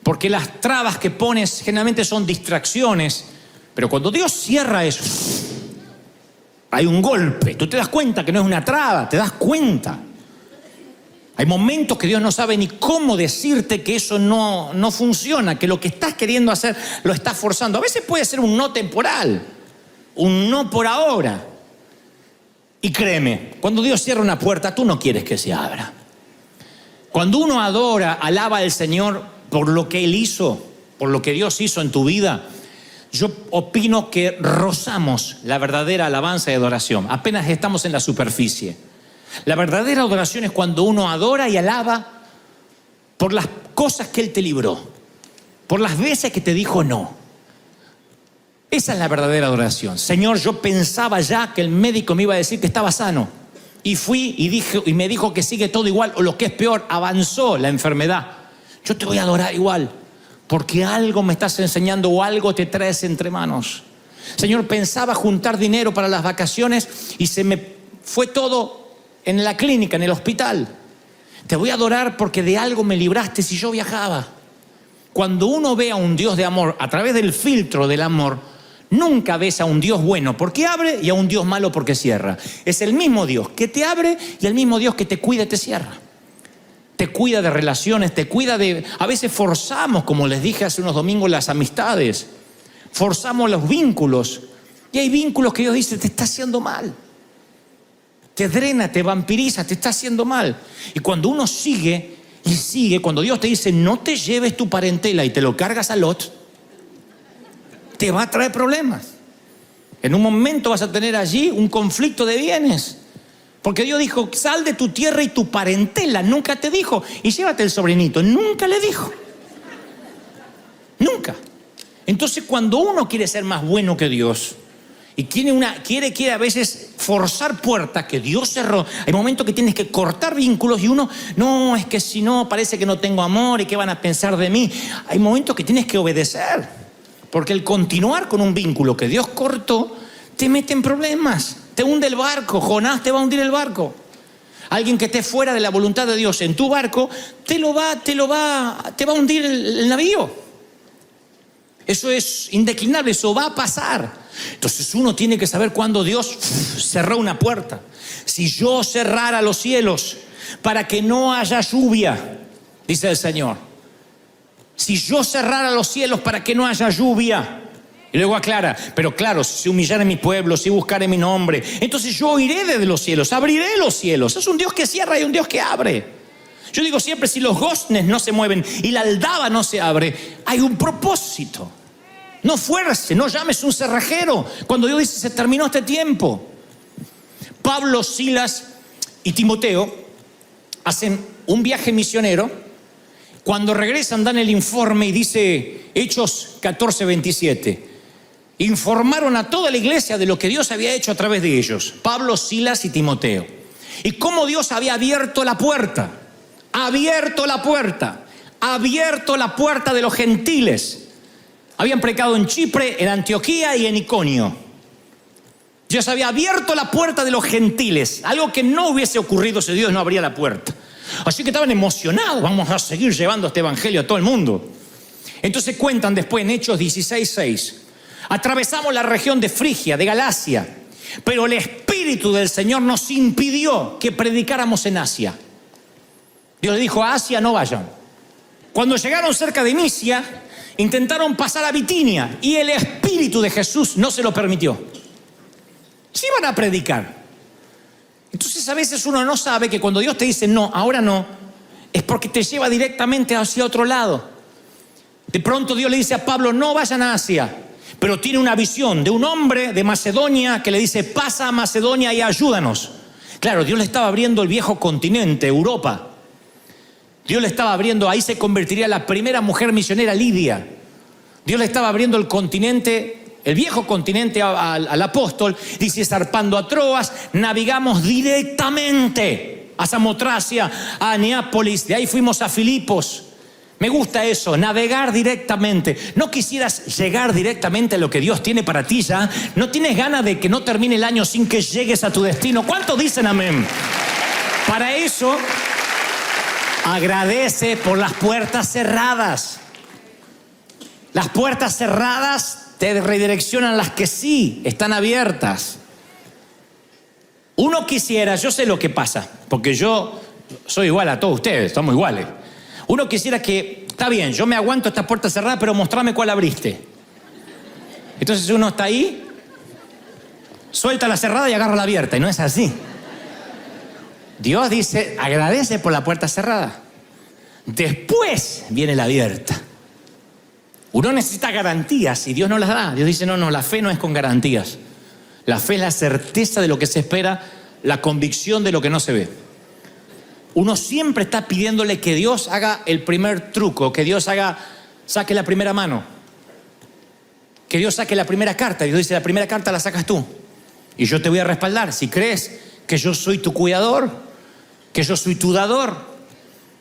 porque las trabas que pones generalmente son distracciones. Pero cuando Dios cierra eso, hay un golpe. Tú te das cuenta que no es una traba, te das cuenta. Hay momentos que Dios no sabe ni cómo decirte que eso no funciona, que lo que estás queriendo hacer lo estás forzando. A veces puede ser un no temporal, un no por ahora. Y créeme, cuando Dios cierra una puerta, tú no quieres que se abra. Cuando uno adora, alaba al Señor por lo que Él hizo, por lo que Dios hizo en tu vida, yo opino que rozamos la verdadera alabanza y adoración. Apenas estamos en la superficie. La verdadera adoración es cuando uno adora y alaba por las cosas que Él te libró, por las veces que te dijo no. Esa es la verdadera adoración. Señor, yo pensaba ya que el médico me iba a decir que estaba sano. Y fui y me dijo que sigue todo igual, o lo que es peor, avanzó la enfermedad. Yo te voy a adorar igual, porque algo me estás enseñando o algo te traes entre manos. Señor, pensaba juntar dinero para las vacaciones y se me fue todo en la clínica, en el hospital. Te voy a adorar porque de algo me libraste si yo viajaba. Cuando uno ve a un Dios de amor a través del filtro del amor, nunca ves a un Dios bueno porque abre y a un Dios malo porque cierra. Es el mismo Dios que te abre y el mismo Dios que te cuida y te cierra. Te cuida de relaciones, te cuida de... A veces forzamos, como les dije hace unos domingos, las amistades. Forzamos los vínculos. Y hay vínculos que Dios dice, te está haciendo mal. Te drena, te vampiriza, te está haciendo mal. Y cuando uno sigue y sigue, cuando Dios te dice, no te lleves tu parentela y te lo cargas a Lot, te va a traer problemas. En un momento vas a tener allí un conflicto de bienes. Porque Dios dijo, sal de tu tierra y tu parentela. Nunca te dijo, y llévate el sobrinito. Nunca le dijo. Nunca. Entonces, cuando uno quiere ser más bueno que Dios Y quiere a veces forzar puertas que Dios cerró. Hay momentos que tienes que cortar vínculos y uno, no, es que si no parece que no tengo amor y qué van a pensar de mí. Hay momentos que tienes que obedecer, porque el continuar con un vínculo que Dios cortó te mete en problemas, te hunde el barco. Jonás te va a hundir el barco. Alguien que esté fuera de la voluntad de Dios en tu barco te va a hundir el navío. Eso es indeclinable, eso va a pasar. Entonces uno tiene que saber cuándo Dios cerró una puerta. Si yo cerrara los cielos para que no haya lluvia, dice el Señor. Si yo cerrara los cielos para que no haya lluvia. Y luego aclara, pero claro, si humillare mi pueblo, si buscare mi nombre, entonces yo iré desde los cielos, abriré los cielos. Es un Dios que cierra y un Dios que abre. Yo digo siempre, si los goznes no se mueven y la aldaba no se abre, hay un propósito. No fuerce, no llames un cerrajero cuando Dios dice se terminó este tiempo. Pablo, Silas y Timoteo hacen un viaje misionero. Cuando regresan dan el informe y dice Hechos 14:27. Informaron a toda la iglesia de lo que Dios había hecho a través de ellos. Pablo, Silas y Timoteo. Y cómo Dios había abierto la puerta. Abierto la puerta de los gentiles. Habían predicado en Chipre, en Antioquía y en Iconio. Dios había abierto la puerta de los gentiles. Algo que no hubiese ocurrido si Dios no abría la puerta. Así que estaban emocionados. Vamos a seguir llevando este evangelio a todo el mundo. Entonces cuentan después en Hechos 16:6. Atravesamos la región de Frigia, de Galacia. Pero el Espíritu del Señor nos impidió que predicáramos en Asia. Dios le dijo, a Asia no vayan. Cuando llegaron cerca de Misia, intentaron pasar a Bitinia y el Espíritu de Jesús no se lo permitió. Sí iban a predicar. Entonces a veces uno no sabe que cuando Dios te dice no, ahora no, es porque te lleva directamente hacia otro lado. De pronto Dios le dice a Pablo, no vayan a Asia, pero tiene una visión de un hombre de Macedonia que le dice, pasa a Macedonia y ayúdanos. Claro, Dios le estaba abriendo el viejo continente, Europa. Dios le estaba abriendo, ahí se convertiría la primera mujer misionera, Lidia. Dios le estaba abriendo el continente, el viejo continente al apóstol. Dice, zarpando a Troas, navegamos directamente a Samotracia, a Neápolis, de ahí fuimos a Filipos. Me gusta eso, navegar directamente. ¿No quisieras llegar directamente a lo que Dios tiene para ti ya? ¿No tienes ganas de que no termine el año sin que llegues a tu destino? ¿Cuántos dicen amén? Para eso, agradece por las puertas cerradas. Las puertas cerradas te redireccionan las que sí están abiertas. Uno quisiera, yo sé lo que pasa, porque yo soy igual a todos ustedes, estamos iguales. Uno quisiera que, está bien, yo me aguanto esta puerta cerrada, pero mostrame cuál abriste. Entonces uno está ahí, suelta la cerrada y agarra la abierta, y no es así. Dios dice, agradece por la puerta cerrada. Después viene la abierta. Uno necesita garantías y Dios no las da. Dios dice, no, la fe no es con garantías. La fe es la certeza de lo que se espera, la convicción de lo que no se ve. Uno siempre está pidiéndole que Dios haga el primer truco, que Dios saque la primera mano, que Dios saque la primera carta. Dios dice, la primera carta la sacas tú y yo te voy a respaldar. Si crees que yo soy tu cuidador, que yo soy tu dador,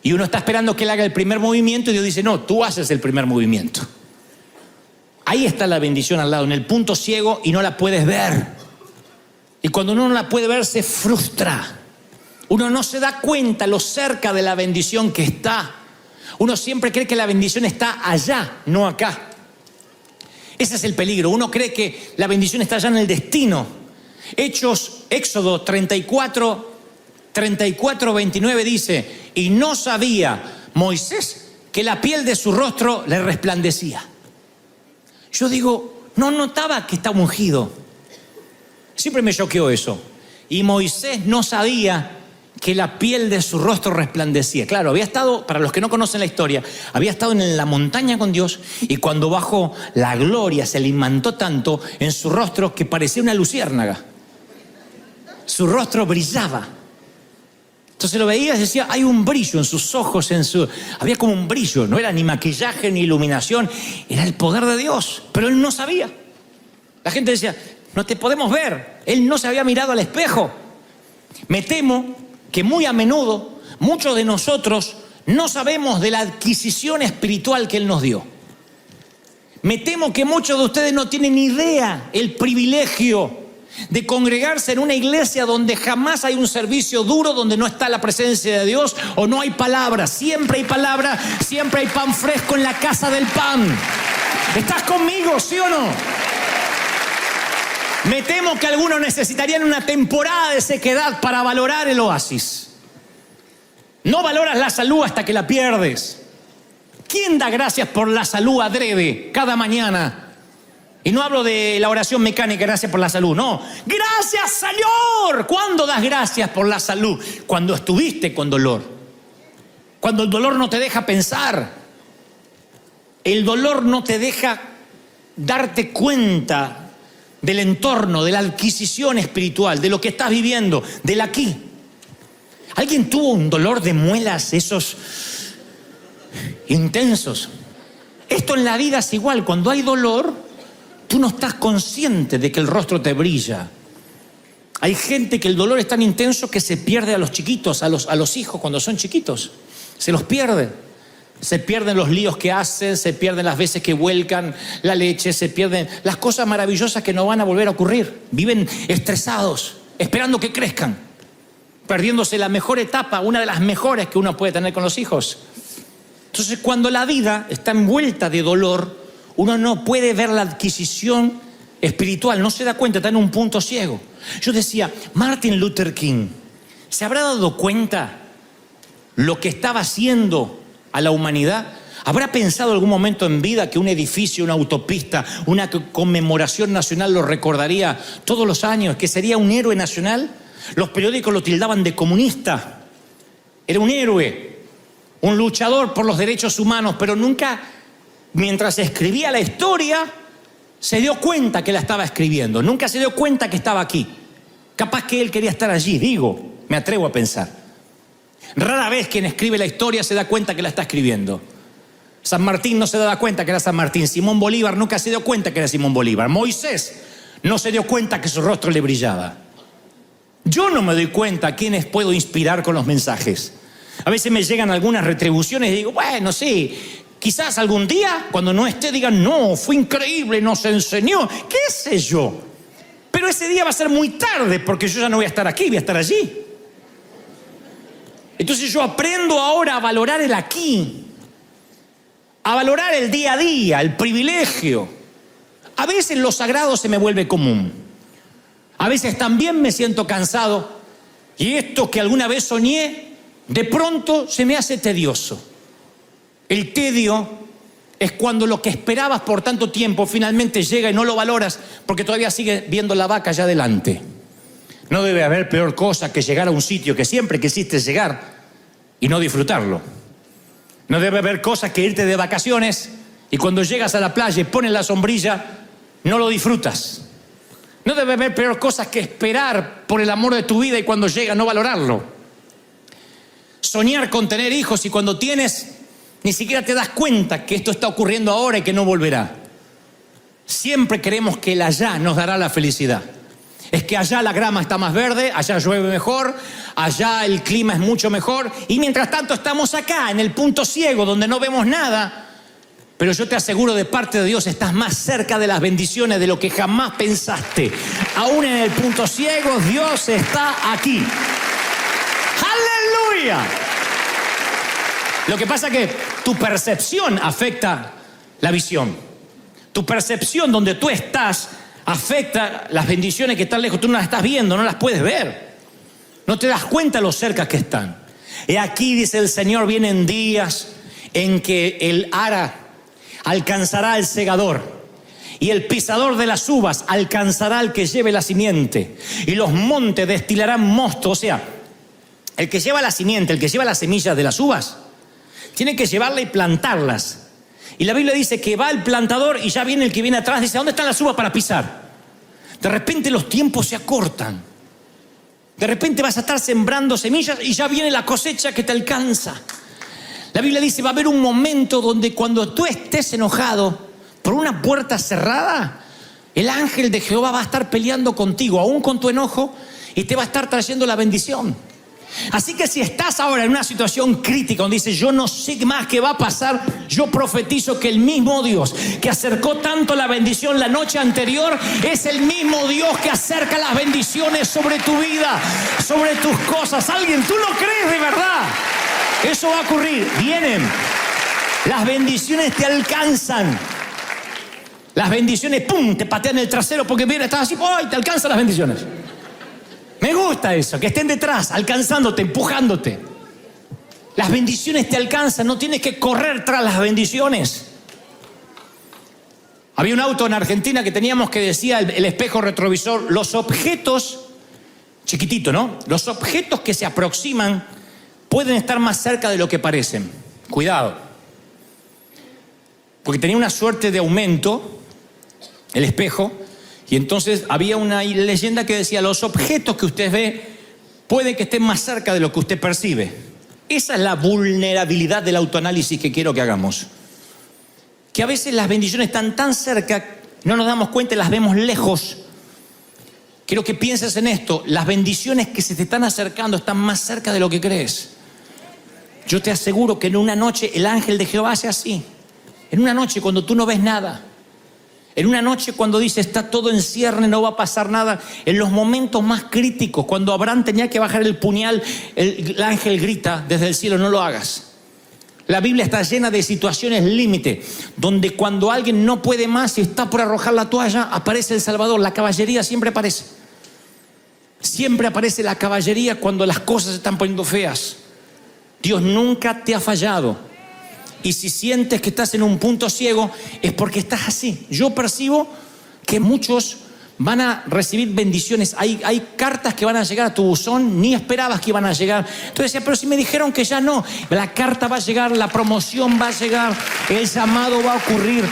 y uno está esperando que Él haga el primer movimiento y Dios dice, no, tú haces el primer movimiento. Ahí está la bendición al lado, en el punto ciego y no la puedes ver. Y cuando uno no la puede ver se frustra. Uno no se da cuenta lo cerca de la bendición que está. Uno siempre cree que la bendición está allá, no acá. Ese es el peligro. Uno cree que la bendición está allá en el destino. Éxodo 34:29 dice, y no sabía Moisés que la piel de su rostro le resplandecía. Yo digo, no notaba que estaba ungido. Siempre me choqueó eso. Y Moisés no sabía que la piel de su rostro resplandecía. Claro, había estado, para los que no conocen la historia, había estado en la montaña con Dios y cuando bajó, la gloria se le imantó tanto en su rostro que parecía una luciérnaga. Su rostro brillaba. Entonces lo veías y decía, hay un brillo en sus ojos, había como un brillo, no era ni maquillaje ni iluminación, era el poder de Dios, pero él no sabía. La gente decía, No te podemos ver. Él no se había mirado al espejo. Me temo que muy a menudo muchos de nosotros no sabemos de la adquisición espiritual que Él nos dio. Me temo que muchos de ustedes no tienen ni idea el privilegio de congregarse en una iglesia donde jamás hay un servicio duro, donde no está la presencia de Dios o no hay palabra. Siempre hay palabra, siempre hay pan fresco en la casa del pan. ¿Estás conmigo, sí o no? Me temo que algunos necesitarían una temporada de sequedad para valorar el oasis. No valoras la salud hasta que la pierdes. ¿Quién da gracias por la salud adrede cada mañana? Y no hablo de la oración mecánica, gracias por la salud, no. ¡Gracias, Señor! ¿Cuándo das gracias por la salud? Cuando estuviste con dolor. Cuando el dolor no te deja pensar. El dolor no te deja darte cuenta del entorno, de la adquisición espiritual, de lo que estás viviendo, del aquí. ¿Alguien tuvo un dolor de muelas, esos intensos? Esto en la vida es igual. Cuando hay dolor, tú no estás consciente de que el rostro te brilla. Hay gente que el dolor es tan intenso que se pierde a los chiquitos, a los hijos cuando son chiquitos. Se los pierde. Se pierden los líos que hacen, se pierden las veces que vuelcan la leche, se pierden las cosas maravillosas que no van a volver a ocurrir. Viven estresados, esperando que crezcan, perdiéndose la mejor etapa, una de las mejores que uno puede tener con los hijos. Entonces, cuando la vida está envuelta de dolor, uno no puede ver la adquisición espiritual, no se da cuenta, está en un punto ciego. Yo decía, Martin Luther King, ¿se habrá dado cuenta lo que estaba haciendo a la humanidad? ¿Habrá pensado algún momento en vida que un edificio, una autopista, una conmemoración nacional lo recordaría todos los años, que sería un héroe nacional? Los periódicos lo tildaban de comunista. Era un héroe, un luchador por los derechos humanos, pero nunca, mientras escribía la historia, se dio cuenta que la estaba escribiendo. Nunca se dio cuenta que estaba aquí. Capaz que él quería estar allí, me atrevo a pensar. Rara vez quien escribe la historia se da cuenta que la está escribiendo. San Martín no se daba cuenta que era San Martín. Simón Bolívar nunca se dio cuenta que era Simón Bolívar. Moisés no se dio cuenta que su rostro le brillaba. Yo no me doy cuenta a quiénes puedo inspirar con los mensajes. A veces me llegan algunas retribuciones y digo, bueno, sí, quizás algún día, cuando no esté, digan, no, fue increíble, nos enseñó, qué sé yo. Pero ese día va a ser muy tarde porque yo ya no voy a estar aquí, voy a estar allí. Entonces yo aprendo ahora a valorar el aquí, a valorar el día a día, el privilegio. A veces lo sagrado se me vuelve común. A veces también me siento cansado y esto que alguna vez soñé, de pronto se me hace tedioso. El tedio es cuando lo que esperabas por tanto tiempo finalmente llega y no lo valoras porque todavía sigues viendo la vaca allá adelante. No debe haber peor cosa que llegar a un sitio que siempre quisiste llegar y no disfrutarlo. No debe haber cosa que irte de vacaciones y cuando llegas a la playa y pones la sombrilla, no lo disfrutas. No debe haber peor cosa que esperar por el amor de tu vida y cuando llega no valorarlo. Soñar con tener hijos y cuando tienes ni siquiera te das cuenta que esto está ocurriendo ahora y que no volverá. Siempre queremos que el allá nos dará la felicidad. Es que allá la grama está más verde, allá llueve mejor, allá el clima es mucho mejor y mientras tanto estamos acá en el punto ciego donde no vemos nada. Pero yo te aseguro, de parte de Dios estás más cerca de las bendiciones de lo que jamás pensaste. Aún en el punto ciego Dios está aquí. ¡Aleluya! Lo que pasa es que tu percepción afecta la visión. Tu percepción donde tú estás afecta las bendiciones que están lejos. Tú no las estás viendo, no las puedes ver. No te das cuenta lo cerca que están. Y aquí dice el Señor, vienen días en que el ara alcanzará al segador y el pisador de las uvas alcanzará al que lleve la simiente y los montes destilarán mosto. O sea, el que lleva la simiente, el que lleva las semillas de las uvas, tiene que llevarla y plantarlas. Y la Biblia dice que va el plantador y ya viene el que viene atrás, dice, ¿dónde están las uvas para pisar? De repente los tiempos se acortan. De repente vas a estar sembrando semillas y ya viene la cosecha que te alcanza. La Biblia dice, va a haber un momento donde cuando tú estés enojado por una puerta cerrada, El ángel de Jehová va a estar peleando contigo, aún con tu enojo, y te va a estar trayendo la bendición. Así que si estás ahora en una situación crítica donde dices, yo no sé más qué va a pasar, yo profetizo que el mismo Dios que acercó tanto la bendición la noche anterior es el mismo Dios que acerca las bendiciones sobre tu vida, sobre tus cosas. Alguien, ¿tú lo crees de verdad? Eso va a ocurrir. Vienen. Las bendiciones te alcanzan. Las bendiciones, ¡pum!, te patean el trasero porque mira, estás así, ¡ay!, te alcanzan las bendiciones. Me gusta eso, que estén detrás, alcanzándote, empujándote. Las bendiciones te alcanzan, no tienes que correr tras las bendiciones. Había un auto en Argentina que teníamos que decía el espejo retrovisor, los objetos, chiquitito, ¿no? Los objetos que se aproximan pueden estar más cerca de lo que parecen. Cuidado. Porque tenía una suerte de aumento, el espejo, y entonces había una leyenda que decía, los objetos que usted ve puede que estén más cerca de lo que usted percibe. Esa es la vulnerabilidad del autoanálisis que quiero que hagamos. Que a veces las bendiciones están tan cerca, no nos damos cuenta y las vemos lejos. Quiero que pienses en esto, las bendiciones que se te están acercando están más cerca de lo que crees. Yo te aseguro que en una noche el ángel de Jehová hace así. En una noche cuando tú no ves nada. En una noche cuando dice está todo en cierne, no va a pasar nada. En los momentos más críticos, cuando Abraham tenía que bajar el puñal, el ángel grita desde el cielo, no lo hagas. La Biblia está llena de situaciones límite, donde cuando alguien no puede más y está por arrojar la toalla, aparece el Salvador. La caballería siempre aparece. Siempre aparece la caballería cuando las cosas se están poniendo feas. Dios nunca te ha fallado. Y si sientes que estás en un punto ciego, es porque estás así. Yo percibo que muchos van a recibir bendiciones. Hay cartas que van a llegar a tu buzón, ni esperabas que iban a llegar. Entonces decía, pero si me dijeron que ya no. La carta va a llegar, la promoción va a llegar, el llamado va a ocurrir.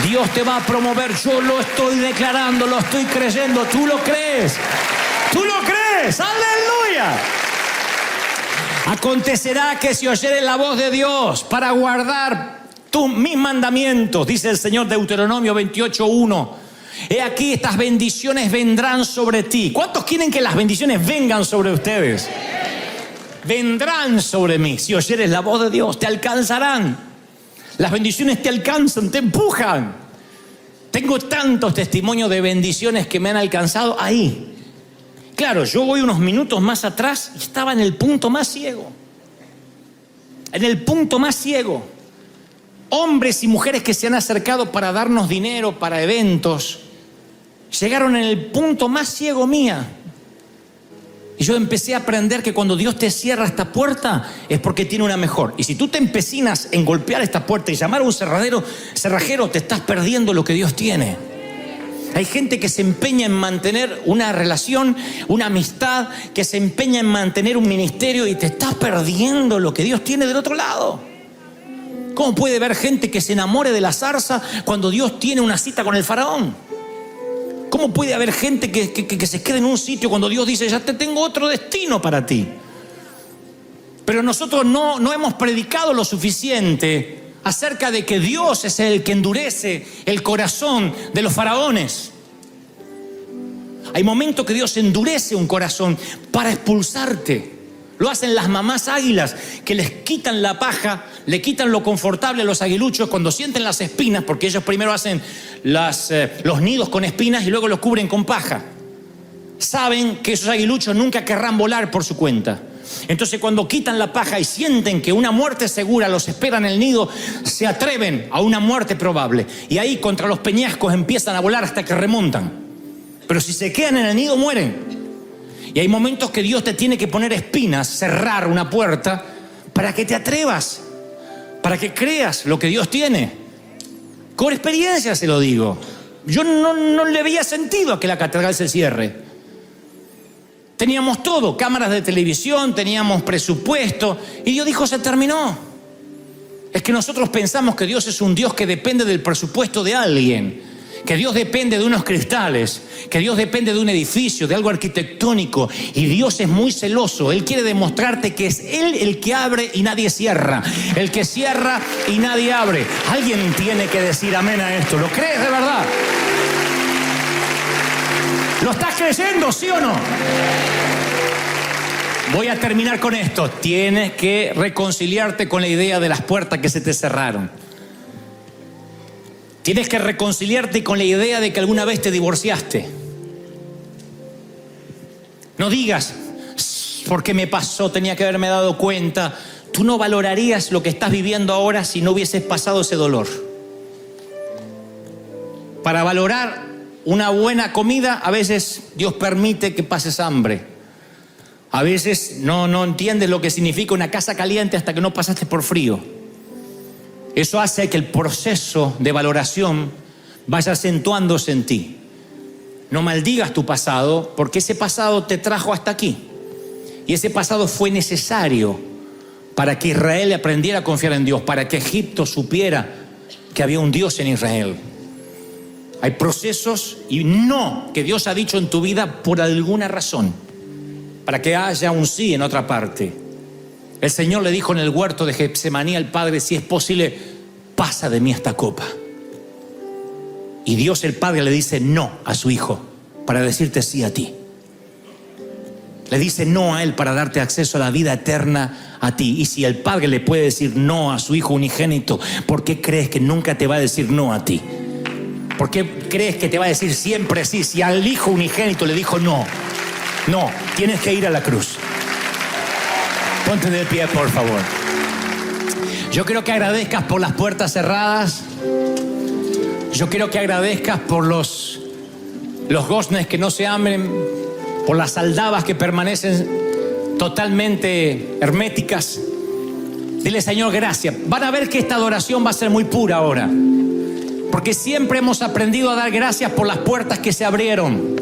Dios te va a promover. Yo lo estoy declarando, lo estoy creyendo. ¿Tú lo crees? ¿Tú lo crees? ¡Aleluya! Acontecerá que si oyeres la voz de Dios para guardar mis mandamientos, dice el Señor, Deuteronomio 28:1. He aquí, estas bendiciones vendrán sobre ti. ¿Cuántos quieren que las bendiciones vengan sobre ustedes? Vendrán sobre mí. Si oyeres la voz de Dios, te alcanzarán. Las bendiciones te alcanzan, te empujan. Tengo tantos testimonios de bendiciones que me han alcanzado ahí. Claro, yo voy unos minutos más atrás y estaba en el punto más ciego. En el punto más ciego. Hombres y mujeres que se han acercado para darnos dinero, para eventos, llegaron en el punto más ciego mía. Y yo empecé a aprender que cuando Dios te cierra esta puerta es porque tiene una mejor. Y si tú te empecinas en golpear esta puerta y llamar a un cerrajero, te estás perdiendo lo que Dios tiene. Hay gente que se empeña en mantener una relación, una amistad, que se empeña en mantener un ministerio y te estás perdiendo lo que Dios tiene del otro lado. ¿Cómo puede haber gente que se enamore de la zarza cuando Dios tiene una cita con el faraón? ¿Cómo puede haber gente que se quede en un sitio cuando Dios dice, ya te tengo otro destino para ti? Pero nosotros no hemos predicado lo suficiente acerca de que Dios es el que endurece el corazón de los faraones. Hay momentos que Dios endurece un corazón para expulsarte. Lo hacen las mamás águilas, que les quitan la paja, le quitan lo confortable a los aguiluchos cuando sienten las espinas, porque ellos primero hacen los nidos con espinas y luego los cubren con paja. Saben que esos aguiluchos nunca querrán volar por su cuenta. Entonces cuando quitan la paja y sienten que una muerte segura los espera en el nido, se atreven a una muerte probable. Y ahí contra los peñascos empiezan a volar hasta que remontan. Pero si se quedan en el nido, mueren. Y hay momentos que Dios te tiene que poner espinas, cerrar una puerta, para que te atrevas, para que creas lo que Dios tiene. Con experiencia se lo digo. Yo no le veía sentido a que la catedral se cierre. Teníamos todo, cámaras de televisión, teníamos presupuesto, y Dios dijo, se terminó. Es que nosotros pensamos que Dios es un Dios que depende del presupuesto de alguien, que Dios depende de unos cristales, que Dios depende de un edificio, de algo arquitectónico, y Dios es muy celoso. Él quiere demostrarte que es Él el que abre y nadie cierra, el que cierra y nadie abre. Alguien tiene que decir amén a esto. ¿Lo crees de verdad? ¿Lo estás creyendo, sí o no? Voy a terminar con esto. Tienes que reconciliarte con la idea de las puertas que se te cerraron. Tienes que reconciliarte con la idea de que alguna vez te divorciaste. No digas, ¿por qué me pasó? Tenía que haberme dado cuenta. Tú no valorarías lo que estás viviendo ahora si no hubieses pasado ese dolor. Para valorar una buena comida, a veces Dios permite que pases hambre. A veces no entiendes lo que significa una casa caliente hasta que no pasaste por frío. Eso hace que el proceso de valoración vaya acentuándose en ti. No maldigas tu pasado, porque ese pasado te trajo hasta aquí. Y ese pasado fue necesario para que Israel aprendiera a confiar en Dios, para que Egipto supiera que había un Dios en Israel. Hay procesos y no que Dios ha dicho en tu vida por alguna razón, para que haya un sí en otra parte. El Señor le dijo en el huerto de Getsemaní al Padre, si es posible, pasa de mí esta copa. Y Dios el Padre le dice no a su Hijo para decirte sí a ti. Le dice no a Él para darte acceso a la vida eterna a ti. Y si el Padre le puede decir no a su Hijo unigénito, ¿por qué crees que nunca te va a decir no a ti? ¿Por qué crees que te va a decir siempre sí? Si al Hijo unigénito le dijo no, tienes que ir a la cruz. Ponte de pie, por favor. Yo quiero que agradezcas por las puertas cerradas. Yo quiero que agradezcas por los goznes que no se abren, por las aldabas que permanecen totalmente herméticas. Dile, Señor, gracias. Van a ver que esta adoración va a ser muy pura ahora, porque siempre hemos aprendido a dar gracias por las puertas que se abrieron.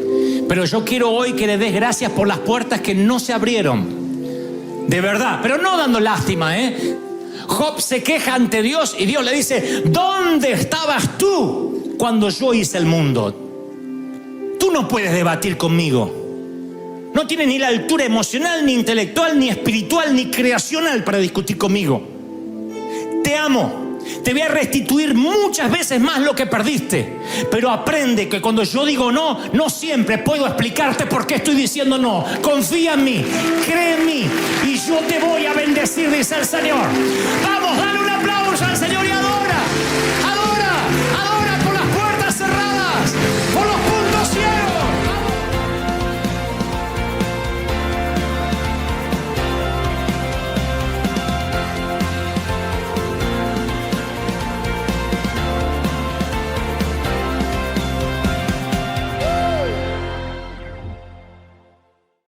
Pero yo quiero hoy que le des gracias por las puertas que no se abrieron. De verdad, pero no dando lástima, Job se queja ante Dios y Dios le dice, ¿dónde estabas tú cuando yo hice el mundo? Tú no puedes debatir conmigo. No tienes ni la altura emocional, ni intelectual, ni espiritual, ni creacional para discutir conmigo. Te amo. Te voy a restituir muchas veces más lo que perdiste. Pero aprende que cuando yo digo no, no siempre puedo explicarte por qué estoy diciendo no. Confía en mí, cree en mí y yo te voy a bendecir, dice el Señor. Vamos, dale un aplauso.